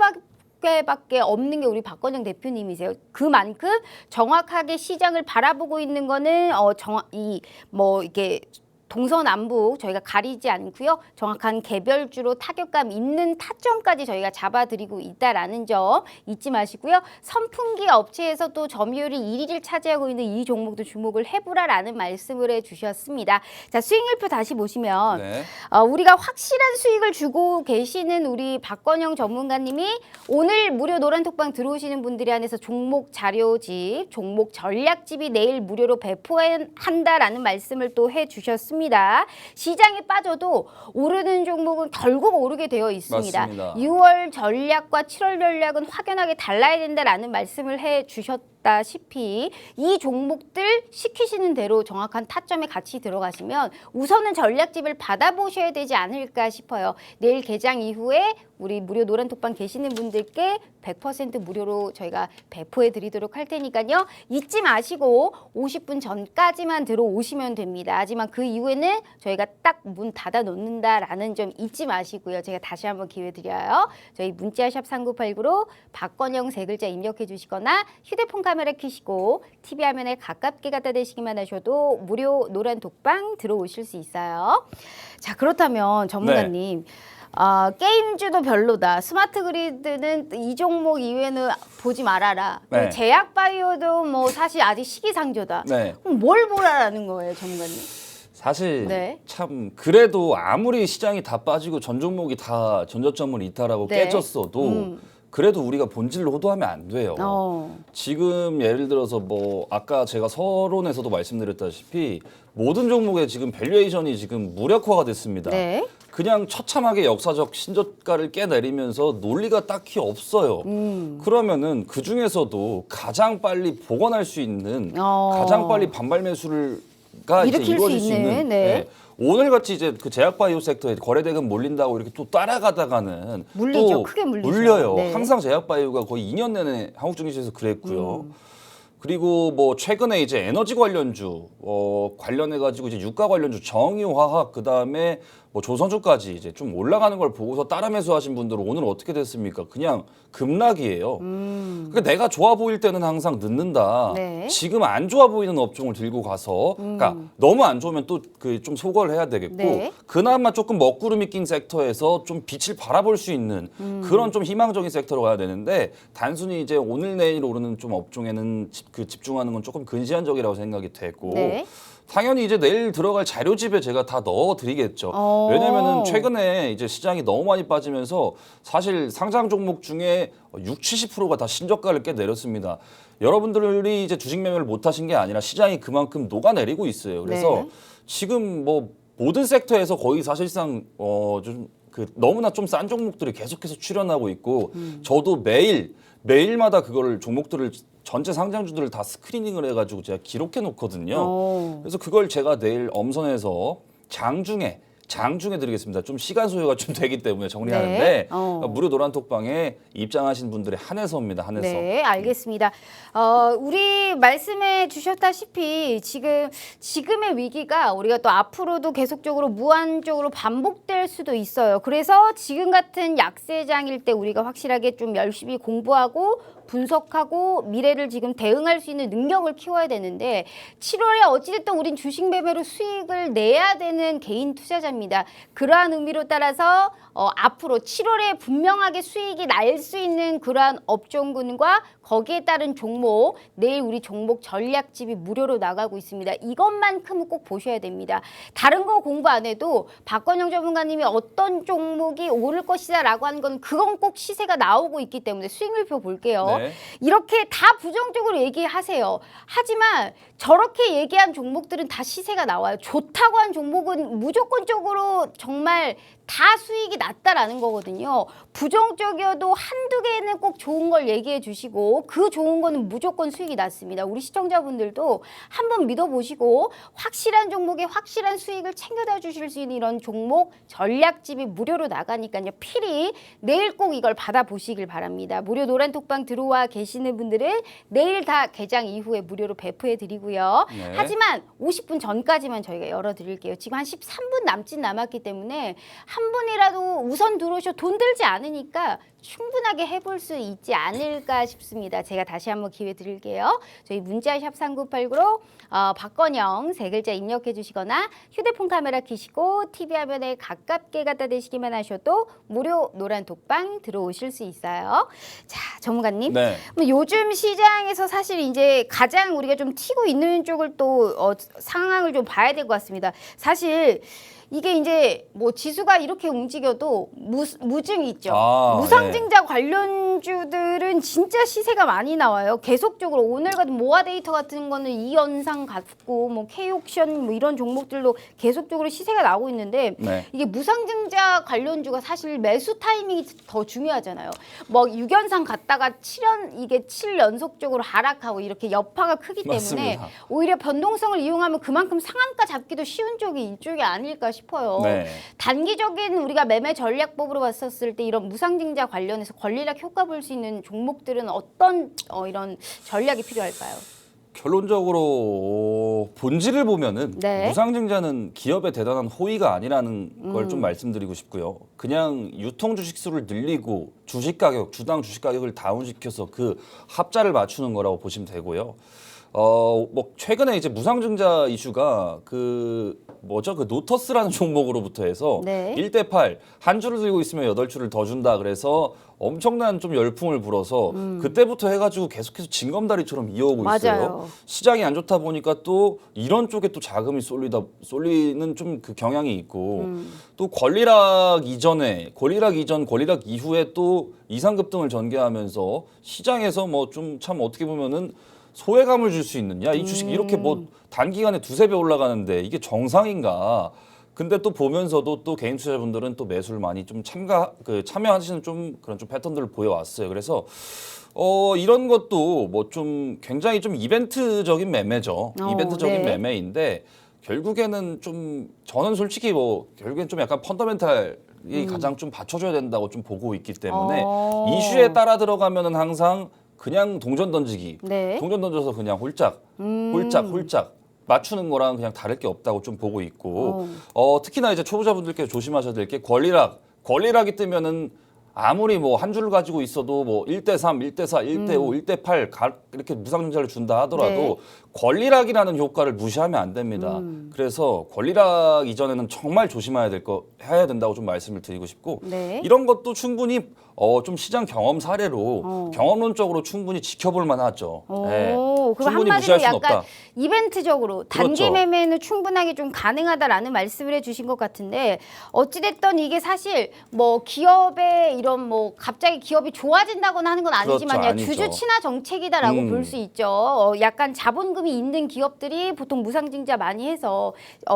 개밖에 없는 게 우리 박건영 대표님이세요. 그만큼 정확하게 시장을 바라보고 있는 거는 이게 동서남북 저희가 가리지 않고요. 정확한 개별주로 타격감 있는 타점까지 저희가 잡아드리고 있다라는 점 잊지 마시고요. 선풍기 업체에서 또 점유율이 1위를 차지하고 있는 이 종목도 주목을 해보라라는 말씀을 해주셨습니다. 자, 수익률표 다시 보시면 네. 우리가 확실한 수익을 주고 계시는 우리 박건영 전문가님이 오늘 무료 노란톡방 들어오시는 분들이 한해서 종목 자료집, 종목 전략집이 내일 무료로 배포한다라는 말씀을 또 해주셨습니다. 시장에 빠져도 오르는 종목은 결국 오르게 되어 있습니다. 맞습니다. 6월 전략과 7월 전략은 확연하게 달라야 된다라는 말씀을 해주셨다시피 이 종목들 시키시는 대로 정확한 타점에 같이 들어가시면 우선은 전략집을 받아보셔야 되지 않을까 싶어요. 내일 개장 이후에 우리 무료 노란톡방 계시는 분들께 100% 무료로 저희가 배포해 드리도록 할 테니까요. 잊지 마시고 50분 전까지만 들어오시면 됩니다. 하지만 그 이후에는 저희가 딱 문 닫아 놓는다라는 점 잊지 마시고요. 제가 다시 한번 기회 드려요. 저희 문자샵 3989로 박건영 세 글자 입력해 주시거나 휴대폰 카메라 켜시고 TV 화면에 가깝게 갖다 대시기만 하셔도 무료 노란톡방 들어오실 수 있어요. 자, 그렇다면 전문가님 게임주도 별로다. 스마트 그리드는 이 종목 이외에는 보지 말아라. 네. 제약바이오도 뭐 사실 아직 시기상조다. 네. 그럼 뭘 보라라는 거예요, 전문가님? 사실 네. 참 그래도 아무리 시장이 다 빠지고 전 종목이 다 전저점을 이탈하고 네. 깨졌어도 그래도 우리가 본질을 호도하면 안 돼요. 지금 예를 들어서 뭐 아까 제가 서론에서도 말씀드렸다시피 모든 종목에 지금 밸류에이션이 지금 무력화가 됐습니다. 네. 그냥 처참하게 역사적 신저가를 깨내리면서 논리가 딱히 없어요. 그러면은 그 중에서도 가장 빨리 복원할 수 있는 가장 빨리 반발 매수가 이제 일으킬 이루어질 수 수 있는, 있는 네. 오늘 같이 이제 그 제약바이오 섹터에 거래대금 몰린다고 이렇게 또 따라가다가는 물리죠. 또 크게 물리죠. 물려요. 네. 항상 제약바이오가 거의 2년 내내 한국 증시에서 그랬고요. 그리고 뭐 최근에 이제 에너지 관련주 관련해 가지고 이제 유가 관련주 정유화학 그다음에 뭐 조선주까지 이제 좀 올라가는 걸 보고서 따라 매수하신 분들은 오늘 어떻게 됐습니까? 그냥 급락이에요. 그러니까 내가 좋아 보일 때는 항상 늦는다. 네. 지금 안 좋아 보이는 업종을 들고 가서 그러니까 너무 안 좋으면 또 그 좀 소거를 해야 되겠고 네. 그나마 조금 먹구름이 낀 섹터에서 좀 빛을 바라볼 수 있는 그런 좀 희망적인 섹터로 가야 되는데 단순히 이제 오늘 내일 오르는 좀 업종에는 집중하는 건 조금 근시안적이라고 생각이 되고 네. 당연히 이제 내일 들어갈 자료집에 제가 다 넣어드리겠죠. 왜냐면은 최근에 이제 시장이 너무 많이 빠지면서 사실 상장 종목 중에 60-70%가 다 신저가를 깨 내렸습니다. 여러분들이 이제 주식 매매를 못 하신 게 아니라 시장이 그만큼 녹아내리고 있어요. 그래서 네. 지금 뭐 모든 섹터에서 거의 사실상 좀 너무나 좀 싼 종목들이 계속해서 출현하고 있고 저도 매일마다 그거를 종목들을 전체 상장주들을 다 스크리닝을 해가지고 제가 기록해 놓거든요. 그래서 그걸 제가 내일 엄선해서 장중에 드리겠습니다. 좀 시간 소요가 좀 되기 때문에 정리하는데 네. 무료 노란톡방에 입장하신 분들의 한해서입니다. 한해서. 네, 알겠습니다. 우리 말씀해 주셨다시피 지금의 위기가 우리가 또 앞으로도 계속적으로 무한적으로 반복될 수도 있어요. 그래서 지금 같은 약세장일 때 우리가 확실하게 좀 열심히 공부하고 분석하고 미래를 지금 대응할 수 있는 능력을 키워야 되는데 7월에 어찌됐든 우린 주식 매매로 수익을 내야 되는 개인 투자자입니다. 그러한 의미로 따라서 앞으로 7월에 분명하게 수익이 날 수 있는 그러한 업종군과 거기에 따른 종목 내일 우리 종목 전략집이 무료로 나가고 있습니다. 이것만큼은 꼭 보셔야 됩니다. 다른 거 공부 안 해도 박건영 전문가님이 어떤 종목이 오를 것이다 라고 하는 건 그건 꼭 시세가 나오고 있기 때문에 수익률표 볼게요. 네. 이렇게 다 부정적으로 얘기하세요. 하지만 저렇게 얘기한 종목들은 다 시세가 나와요. 좋다고 한 종목은 무조건적으로 정말 다 수익이 낮다라는 거거든요. 부정적이어도 한두 개는 꼭 좋은 걸 얘기해 주시고 그 좋은 거는 무조건 수익이 낮습니다. 우리 시청자분들도 한번 믿어보시고 확실한 종목에 확실한 수익을 챙겨다 주실 수 있는 이런 종목 전략집이 무료로 나가니까요. 필히 내일 꼭 이걸 받아보시길 바랍니다. 무료 노란톡방 들어와 계시는 분들은 내일 다 개장 이후에 무료로 배포해 드리고요. 네. 하지만 50분 전까지만 저희가 열어드릴게요. 지금 한 13분 남짓 남았기 때문에 한 분이라도 우선 들어오셔 돈 들지 않으니까 충분하게 해볼 수 있지 않을까 싶습니다. 제가 다시 한번 기회 드릴게요. 저희 문자샵 3989로 박건영 세 글자 입력해 주시거나 휴대폰 카메라 켜시고 TV 화면에 가깝게 갖다 대시기만 하셔도 무료 노란 독방 들어오실 수 있어요. 자, 전문가님. 네. 요즘 시장에서 사실 이제 가장 우리가 좀 튀고 있는 쪽을 또 상황을 좀 봐야 될 것 같습니다. 사실 이게 이제 뭐 지수가 이렇게 움직여도 무증이 있죠. 무상증자 관련주들은 진짜 시세가 많이 나와요. 계속적으로 오늘 같은 모아 데이터 같은 거는 이연상 같고 뭐 K옥션 뭐 이런 종목들도 계속적으로 시세가 나오고 있는데 네. 이게 무상증자 관련주가 사실 매수 타이밍이 더 중요하잖아요. 뭐 6연상 갔다가 7연속적으로 하락하고 이렇게 여파가 크기 때문에 맞습니다. 오히려 변동성을 이용하면 그만큼 상한가 잡기도 쉬운 쪽이 이쪽이 아닐까 싶어요. 네. 단기적인 우리가 매매 전략법으로 봤었을 때 이런 무상증자 관련해서 권리락 효과 볼 수 있는 종목들은 어떤 이런 전략이 필요할까요? 결론적으로 본질을 보면은 네. 무상증자는 기업의 대단한 호의가 아니라는 걸 좀 말씀드리고 싶고요. 그냥 유통 주식 수를 늘리고 주식 가격, 주당 주식 가격을 다운시켜서 그 합자를 맞추는 거라고 보시면 되고요. 뭐 최근에 이제 무상증자 이슈가 그 노터스라는 종목으로부터 해서 네. 1대8 한 줄을 들고 있으면 8줄을 더 준다 그래서 엄청난 좀 열풍을 불어서 그때부터 해가지고 계속해서 징검다리처럼 이어오고 맞아요. 있어요. 시장이 안 좋다 보니까 또 이런 쪽에 또 자금이 쏠리는 좀 그 경향이 있고 또 권리락 이전, 권리락 이후에 또 이상급등을 전개하면서 시장에서 뭐 좀 참 어떻게 보면은 소외감을 줄 수 있느냐? 이 주식이 이렇게 뭐 단기간에 두세 배 올라가는데 이게 정상인가? 근데 또 보면서도 또 개인 투자자분들은 또 매수를 많이 좀 참여하시는 좀 그런 좀 패턴들을 보여왔어요. 그래서 이런 것도 뭐 좀 굉장히 좀 이벤트적인 매매죠. 이벤트적인 네. 매매인데 결국에는 좀 저는 솔직히 뭐 결국엔 좀 약간 펀더멘탈이 가장 좀 받쳐줘야 된다고 좀 보고 있기 때문에 이슈에 따라 들어가면은 항상 그냥 동전 던지기, 네. 동전 던져서 그냥 홀짝 맞추는 거랑 그냥 다를 게 없다고 좀 보고 있고 특히나 이제 초보자분들께 조심하셔야 될 게 권리락이 뜨면은 아무리 뭐 한 줄을 가지고 있어도 뭐 1대3, 1대4, 1대5, 1대8 이렇게 무상증자를 준다 하더라도 네. 권리락이라는 효과를 무시하면 안 됩니다. 그래서 권리락 이전에는 정말 해야 된다고 좀 말씀을 드리고 싶고 네. 이런 것도 충분히 좀 시장 경험 사례로 경험론적으로 충분히 지켜볼 만하죠. 네. 그럼 충분히 한마디로 무시할 수는 약간 없다. 이벤트적으로 단기 그렇죠. 매매는 충분하게 좀 가능하다라는 말씀을 해주신 것 같은데 어찌됐든 이게 사실 뭐 기업의 이런 뭐 갑자기 기업이 좋아진다거나 하는 건 아니지만요. 그렇죠, 아니죠. 주주 친화 정책이다라고 볼 수 있죠. 약간 자본금이 있는 기업들이 보통 무상증자 많이 해서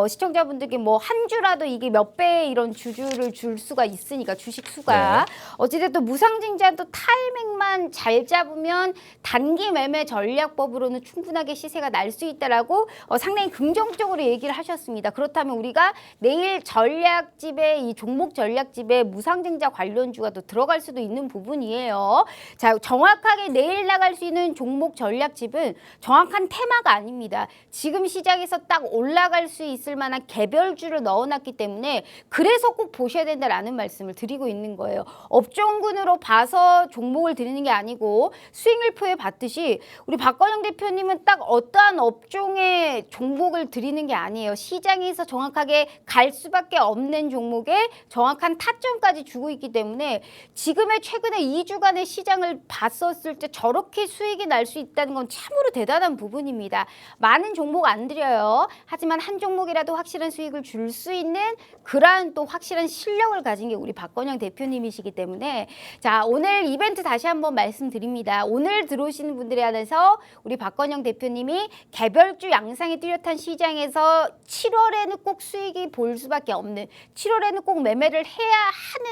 시청자분들께 뭐 한 주라도 이게 몇 배의 이런 주주를 줄 수가 있으니까 주식 수가 네. 어찌됐든 무상증자도 타이밍만 잘 잡으면 단기 매매 전략법으로는 충분하게 시세가 날 수 있다라고 상당히 긍정적으로 얘기를 하셨습니다. 그렇다면 우리가 내일 전략집에 이 종목 전략집에 무상증자 관련주가 또 들어갈 수도 있는 부분이에요. 자, 정확하게 내일 나갈 수 있는 종목 전략집은 정확한 테마가 아닙니다. 지금 시장에서 딱 올라갈 수 있을 만한 개별주를 넣어놨기 때문에 그래서 꼭 보셔야 된다라는 말씀을 드리고 있는 거예요. 업종군으로 봐서 종목을 드리는 게 아니고 수익률표에 봤듯이 우리 박건영 대표님은 딱 어떠한 업종의 종목을 드리는 게 아니에요. 시장에서 정확하게 갈 수밖에 없는 종목에 정확한 타점까지 주고 있기 때문에 지금의 최근에 2주간의 시장을 봤었을 때 저렇게 수익이 날 수 있다는 건 참으로 대단한 부분입니다. 드립니다. 많은 종목 안 드려요. 하지만 한 종목이라도 확실한 수익을 줄 수 있는 그러한 또 확실한 실력을 가진 게 우리 박건영 대표님이시기 때문에 자, 오늘 이벤트 다시 한번 말씀드립니다. 오늘 들어오시는 분들에 한해서 우리 박건영 대표님이 개별주 양상이 뚜렷한 시장에서 7월에는 꼭 수익이 볼 수밖에 없는 7월에는 꼭 매매를 해야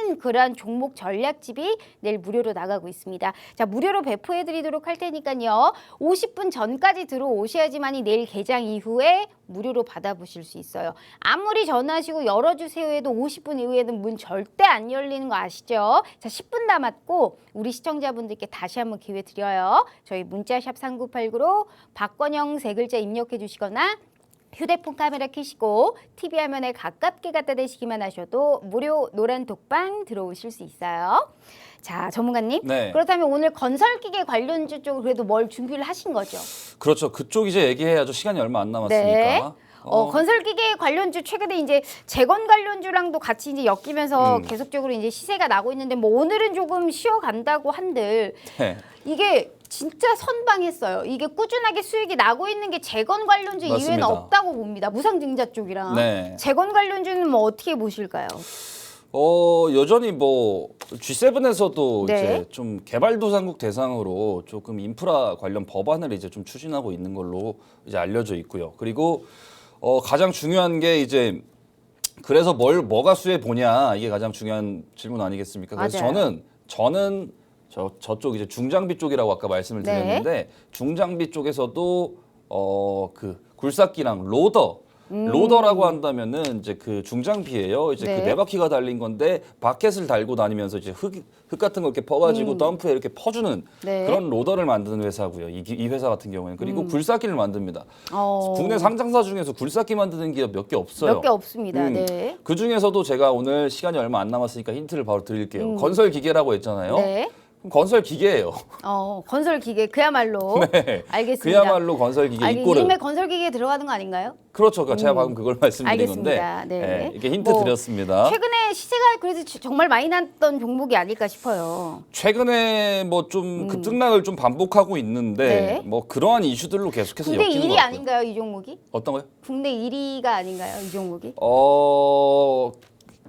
하는 그러한 종목 전략집이 내일 무료로 나가고 있습니다. 자, 무료로 배포해 드리도록 할 테니까요. 50분 전까지 들어오셔야지만이 내일 개장 이후에 무료로 받아보실 수 있어요. 아무리 전화하시고 열어주세요 해도 50분 이후에는 문 절대 안 열리는 거 아시죠? 자, 10분 남았고 우리 시청자분들께 다시 한번 기회 드려요. 저희 문자샵 3989로 박건영 세 글자 입력해 주시거나 휴대폰 카메라 켜시고 TV 화면에 가깝게 갖다 대시기만 하셔도 무료 노란 독방 들어오실 수 있어요. 자, 전문가님. 네. 그렇다면 오늘 건설기계 관련주 쪽으로 그래도 뭘 준비를 하신 거죠? 그렇죠. 그쪽 이제 얘기해야죠. 시간이 얼마 안 남았으니까. 네. 건설기계 관련주 최근에 이제 재건 관련주랑도 같이 이제 엮이면서 계속적으로 이제 시세가 나고 있는데 뭐 오늘은 조금 쉬어간다고 한들 네. 이게 진짜 선방했어요. 이게 꾸준하게 수익이 나고 있는 게 재건 관련주 이외에는 맞습니다. 없다고 봅니다. 무상증자 쪽이랑. 네. 재건 관련주는 뭐 어떻게 보실까요? 여전히 뭐 G7에서도 네. 이제 좀 개발도상국 대상으로 조금 인프라 관련 법안을 이제 좀 추진하고 있는 걸로 이제 알려져 있고요. 그리고 가장 중요한 게 이제 그래서 뭐가 수혜 보냐 이게 가장 중요한 질문 아니겠습니까? 그래서 맞아요. 저는 저쪽 이제 중장비 쪽이라고 아까 말씀을 네. 드렸는데 중장비 쪽에서도 그 굴삭기랑 로더라고 한다면은 이제 그 중장비예요. 이제 네. 그 네 바퀴가 달린 건데 바켓을 달고 다니면서 이제 흙 같은 거 이렇게 퍼가지고 덤프에 이렇게 퍼주는 네. 그런 로더를 만드는 회사고요. 이 회사 같은 경우에는 그리고 굴삭기를 만듭니다. 국내 상장사 중에서 굴삭기 만드는 기업 몇 개 없어요. 몇 개 없습니다. 네. 그 중에서도 제가 오늘 시간이 얼마 안 남았으니까 힌트를 바로 드릴게요. 건설 기계라고 했잖아요. 네. 그럼 건설 기계예요. 건설기계 그야말로 네. 알겠습니다. 그야말로 건설 기계 이꼬르. 이름에 건설기계에 들어가는 거 아닌가요? 그렇죠. 그러니까 제가 방금 그걸 말씀드린 알겠습니다. 건데 네. 이게 힌트 뭐 드렸습니다. 최근에 시세가 그래도 정말 많이 났던 종목이 아닐까 싶어요. 최근에 뭐 좀 급등락을 좀 반복하고 있는데 네. 뭐 그러한 이슈들로 계속해서 국내 엮이는 1위 것 같고요. 아닌가요, 이 종목이? 어떤 거요? 국내 1위가 아닌가요, 이 종목이?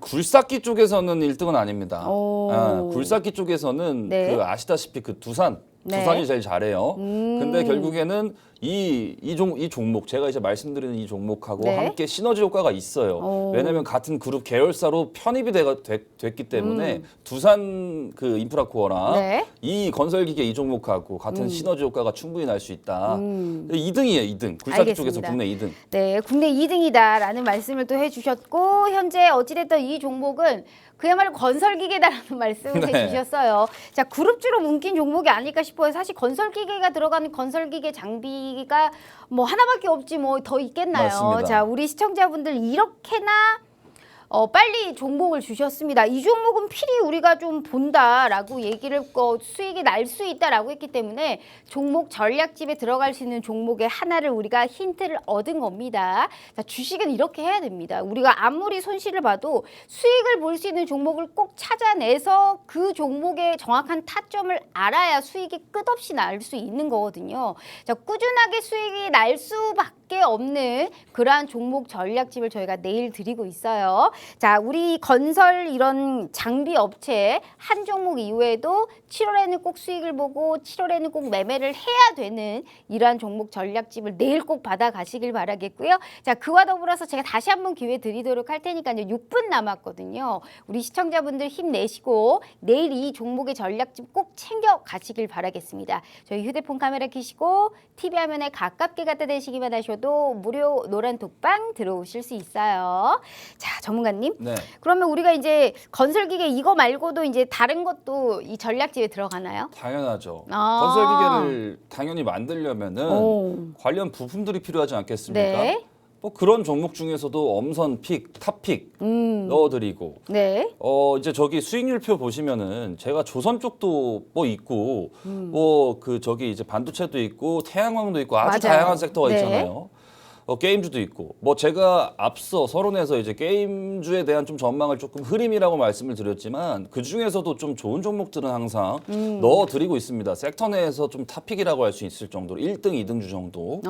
굴삭기 쪽에서는 1등은 아닙니다. 오. 굴삭기 쪽에서는 네. 그 아시다시피 그 두산이 제일 잘해요. 근데 결국에는 이 종목 제가 이제 말씀드리는 이 종목하고 네. 함께 시너지 효과가 있어요. 오. 왜냐하면 같은 그룹 계열사로 편입이 됐기 때문에 두산 그 인프라코어랑 네. 이 건설기계 이 종목하고 같은 시너지 효과가 충분히 날 수 있다. 2등이에요, 2등. 굴삭기 알겠습니다. 쪽에서 국내 2등. 네, 국내 2등이다라는 말씀을 또 해주셨고 현재 어찌됐든 이 종목은 그야말로 건설기계다라는 말씀을 네. 해주셨어요. 자, 그룹주로 뭉킨 종목이 아닐까 싶어요. 사실 건설기계가 들어가는 건설기계 장비가 뭐 하나밖에 없지 뭐 더 있겠나요? 맞습니다. 자, 우리 시청자분들 이렇게나 빨리 종목을 주셨습니다. 이 종목은 필히 우리가 좀 본다라고 얘기를 수익이 날 수 있다라고 했기 때문에 종목 전략집에 들어갈 수 있는 종목의 하나를 우리가 힌트를 얻은 겁니다. 자, 주식은 이렇게 해야 됩니다. 우리가 아무리 손실을 봐도 수익을 볼 수 있는 종목을 꼭 찾아내서 그 종목의 정확한 타점을 알아야 수익이 끝없이 날 수 있는 거거든요. 자, 꾸준하게 수익이 날 수밖에 없는 그러한 종목 전략집을 저희가 내일 드리고 있어요. 자, 우리 건설 이런 장비 업체 한 종목 이후에도 7월에는 꼭 수익을 보고 7월에는 꼭 매매를 해야 되는 이러한 종목 전략집을 내일 꼭 받아가시길 바라겠고요. 자, 그와 더불어서 제가 다시 한번 기회 드리도록 할 테니까요. 6분 남았거든요. 우리 시청자분들 힘내시고 내일 이 종목의 전략집 꼭 챙겨 가시길 바라겠습니다. 저희 휴대폰 카메라 켜시고 TV 화면에 가깝게 갖다 대시기만 하셔도 무료 노란 독방 들어오실 수 있어요. 자, 전문가님. 네. 그러면 우리가 이제 건설기계 이거 말고도 이제 다른 것도 이 전략집에 들어가나요? 당연하죠. 아. 건설기계를 당연히 만들려면은 오. 관련 부품들이 필요하지 않겠습니까? 네. 뭐 그런 종목 중에서도 엄선 픽, 탑픽 넣어드리고 네. 이제 저기 수익률표 보시면은 제가 조선 쪽도 뭐 있고 뭐 그 저기 이제 반도체도 있고 태양광도 있고 아주 맞아요. 다양한 섹터가 네. 있잖아요. 게임주도 있고 뭐 제가 앞서 서론에서 이제 게임주에 대한 좀 전망을 조금 흐림이라고 말씀을 드렸지만 그 중에서도 좀 좋은 종목들은 항상 넣어드리고 있습니다. 섹터 내에서 좀 탑픽이라고 할 수 있을 정도로 1등, 2등주 정도.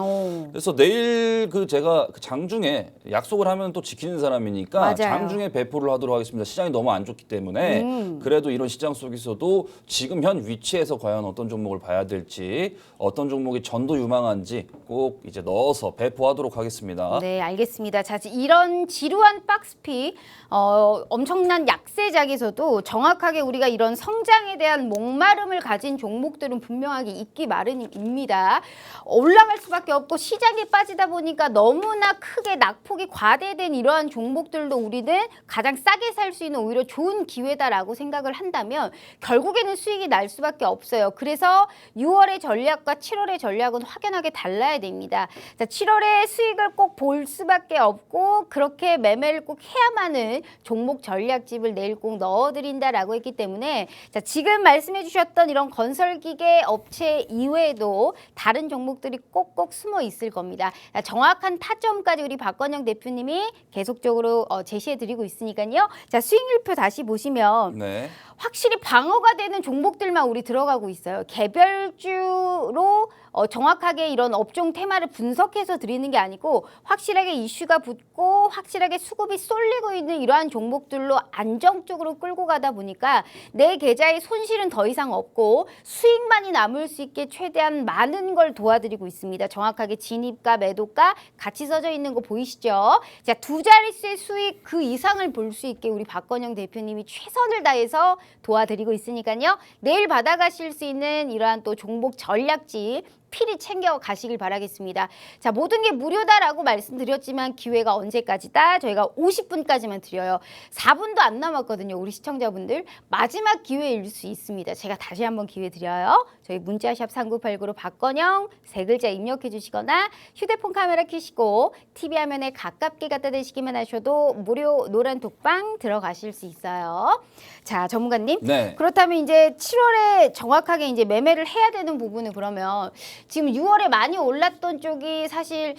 그래서 내일 제가 장중에 약속을 하면 또 지키는 사람이니까 맞아요. 장중에 배포를 하도록 하겠습니다. 시장이 너무 안 좋기 때문에 그래도 이런 시장 속에서도 지금 현 위치에서 과연 어떤 종목을 봐야 될지 어떤 종목이 전도 유망한지 꼭 이제 넣어서 배포하도록 하겠습니다. 네, 알겠습니다. 자, 이런 지루한 박스피, 엄청난 약세작에서도 정확하게 우리가 이런 성장에 대한 목마름을 가진 종목들은 분명하게 있기 마련입니다. 올라갈 수밖에 없고 시장에 빠지다 보니까 너무나 크게 낙폭이 과대된 이러한 종목들도 우리는 가장 싸게 살 수 있는 오히려 좋은 기회다라고 생각을 한다면 결국에는 수익이 날 수밖에 없어요. 그래서 6월의 전략과 7월의 전략은 확연하게 달라야 됩니다. 자, 7월에 수익을 꼭 볼 수밖에 없고 그렇게 매매를 꼭 해야만은 종목 전략집을 내일 꼭 넣어드린다라고 했기 때문에 자, 지금 말씀해 주셨던 이런 건설기계 업체 이외에도 다른 종목들이 꼭꼭 숨어 있을 겁니다. 자, 정확한 타점까지 우리 박건영 대표님이 계속적으로 제시해드리고 있으니까요. 자, 수익률표 다시 보시면 네. 확실히 방어가 되는 종목들만 우리 들어가고 있어요. 개별주로 정확하게 이런 업종 테마를 분석해서 드리는 게 아니고 확실하게 이슈가 붙고 확실하게 수급이 쏠리고 있는 이러한 종목들로 안정적으로 끌고 가다 보니까 내 계좌에 손실은 더 이상 없고 수익만이 남을 수 있게 최대한 많은 걸 도와드리고 있습니다. 정확하게 진입가, 매도가 같이 써져 있는 거 보이시죠? 자, 두 자릿수의 수익 그 이상을 볼 수 있게 우리 박건영 대표님이 최선을 다해서 도와드리고 있으니까요. 내일 받아가실 수 있는 이러한 또 종목 전략집 필히 챙겨 가시길 바라겠습니다. 자, 모든 게 무료다라고 말씀드렸지만 기회가 언제까지다? 저희가 50분까지만 드려요. 4분도 안 남았거든요. 우리 시청자분들. 마지막 기회일 수 있습니다. 제가 다시 한번 기회 드려요. 저희 문자샵 3989로 박건영 세 글자 입력해 주시거나 휴대폰 카메라 켜시고 TV 화면에 가깝게 갖다 대시기만 하셔도 무료 노란 독방 들어가실 수 있어요. 자, 전문가님. 네. 그렇다면 이제 7월에 정확하게 이제 매매를 해야 되는 부분은 그러면 지금 6월에 많이 올랐던 쪽이 사실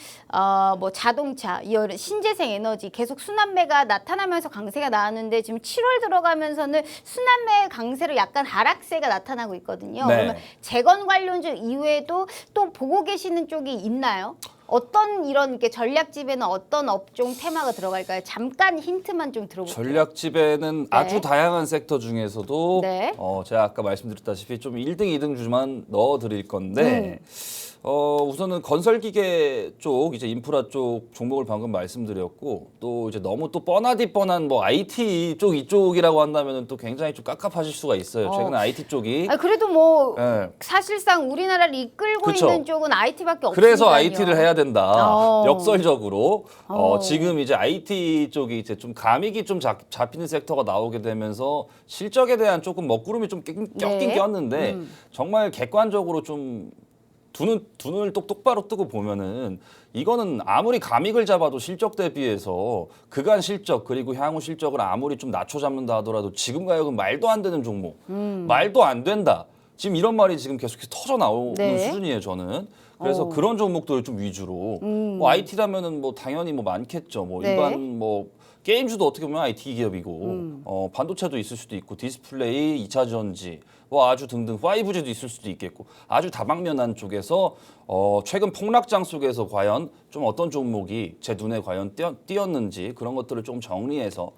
뭐 자동차, 신재생 에너지 계속 순환매가 나타나면서 강세가 나왔는데 지금 7월 들어가면서는 순환매 강세로 약간 하락세가 나타나고 있거든요. 네. 그러면 재건 관련주 이외에도 또 보고 계시는 쪽이 있나요? 어떤 이런 이렇게 전략집에는 어떤 업종 테마가 들어갈까요? 잠깐 힌트만 좀 들어볼게요. 전략집에는 아주 다양한 섹터 중에서도 네. 제가 아까 말씀드렸다시피 좀 1등, 2등주만 넣어드릴 건데 우선은 건설기계 쪽, 이제 인프라 쪽 종목을 방금 말씀드렸고 또 이제 너무 또 뻔한 뭐 IT 쪽 이쪽이라고 한다면 또 굉장히 좀 깝깝하실 수가 있어요. 최근에 IT 쪽이. 그래도 뭐 네. 사실상 우리나라를 이끌고 그쵸. 있는 쪽은 IT밖에 없으니까요. 그래서 IT를 해야 된다. 역설적으로 어. 지금 이제 IT 쪽이 이제 좀 감익이 좀 잡히는 섹터가 나오게 되면서 실적에 대한 조금 먹구름이 좀 꼈긴 네. 꼈는데 정말 객관적으로 좀 두 눈을 똑바로 뜨고 보면은 이거는 아무리 감익을 잡아도 실적 대비해서 그간 실적 그리고 향후 실적을 아무리 좀 낮춰 잡는다 하더라도 지금 가격은 말도 안 되는 종목, 말도 안 된다. 지금 이런 말이 지금 계속해서 터져 나오는 네. 수준이에요, 저는. 그래서 그런 종목들을 좀 위주로 뭐 IT라면은 뭐 당연히 뭐 많겠죠. 뭐 네. 일반 뭐 게임주도 어떻게 보면 IT 기업이고 반도체도 있을 수도 있고 디스플레이, 2차 전지 뭐 아주 등등 5G도 있을 수도 있겠고 아주 다방면한 쪽에서 최근 폭락장 속에서 과연 좀 어떤 종목이 제 눈에 과연 띄었는지 그런 것들을 좀 정리해서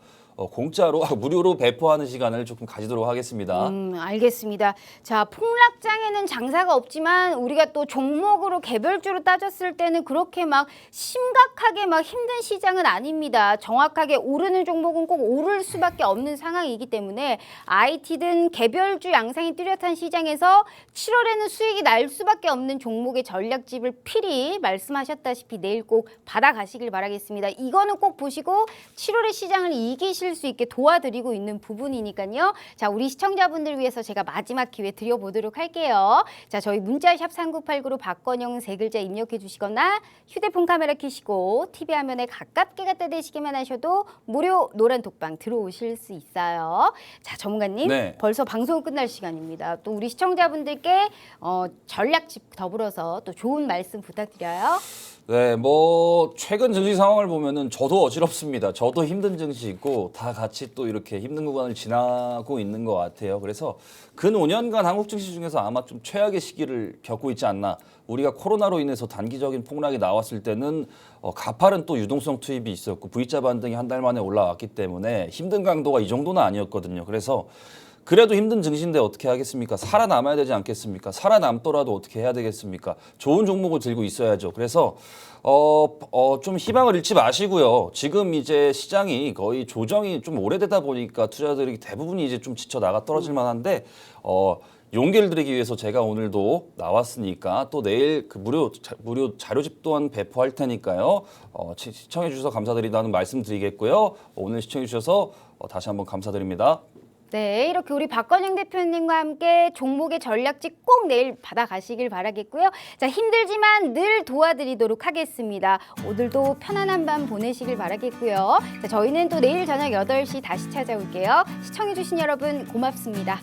공짜로 무료로 배포하는 시간을 조금 가지도록 하겠습니다. 알겠습니다. 자, 폭락장에는 장사가 없지만 우리가 또 종목으로 개별주로 따졌을 때는 그렇게 막 심각하게 막 힘든 시장은 아닙니다. 정확하게 오르는 종목은 꼭 오를 수밖에 없는 상황이기 때문에 IT든 개별주 양상이 뚜렷한 시장에서 7월에는 수익이 날 수밖에 없는 종목의 전략집을 필히 말씀하셨다시피 내일 꼭 받아가시길 바라겠습니다. 이거는 꼭 보시고 7월의 시장을 이기실 수 있게 도와드리고 있는 부분이니까요. 자, 우리 시청자분들 위해서 제가 마지막 기회 드려보도록 할게요. 자, 저희 문자샵 3989로 박건영 세 글자 입력해 주시거나 휴대폰 카메라 켜시고 TV 화면에 가깝게 갖다 대시기만 하셔도 무료 노란 독방 들어오실 수 있어요. 자, 전문가님. 네. 벌써 방송 끝날 시간입니다. 또 우리 시청자분들께 전략집 더불어서 또 좋은 말씀 부탁드려요. 네, 뭐 최근 증시 상황을 보면은 저도 어지럽습니다. 저도 힘든 증시 있고 다 같이 또 이렇게 힘든 구간을 지나고 있는 것 같아요. 그래서 근 5년간 한국 증시 중에서 아마 좀 최악의 시기를 겪고 있지 않나. 우리가 코로나로 인해서 단기적인 폭락이 나왔을 때는 가파른 또 유동성 투입이 있었고 V자 반등이 한 달 만에 올라왔기 때문에 힘든 강도가 이 정도는 아니었거든요. 그래서 그래도 힘든 증시인데 어떻게 하겠습니까? 살아남아야 되지 않겠습니까? 살아남더라도 어떻게 해야 되겠습니까? 좋은 종목을 들고 있어야죠. 그래서 좀 희망을 잃지 마시고요. 지금 이제 시장이 거의 조정이 좀 오래되다 보니까 투자자들이 대부분이 이제 좀 지쳐 나가 떨어질 만한데 용기를 드리기 위해서 제가 오늘도 나왔으니까 또 내일 그 무료 자료집 또한 배포할 테니까요. 시청해 주셔서 감사드린다는 말씀 드리겠고요. 오늘 시청해 주셔서 다시 한번 감사드립니다. 네, 이렇게 우리 박건영 대표님과 함께 종목의 전략집 꼭 내일 받아가시길 바라겠고요. 자, 힘들지만 늘 도와드리도록 하겠습니다. 오늘도 편안한 밤 보내시길 바라겠고요. 자, 저희는 또 내일 저녁 8시 다시 찾아올게요. 시청해주신 여러분 고맙습니다.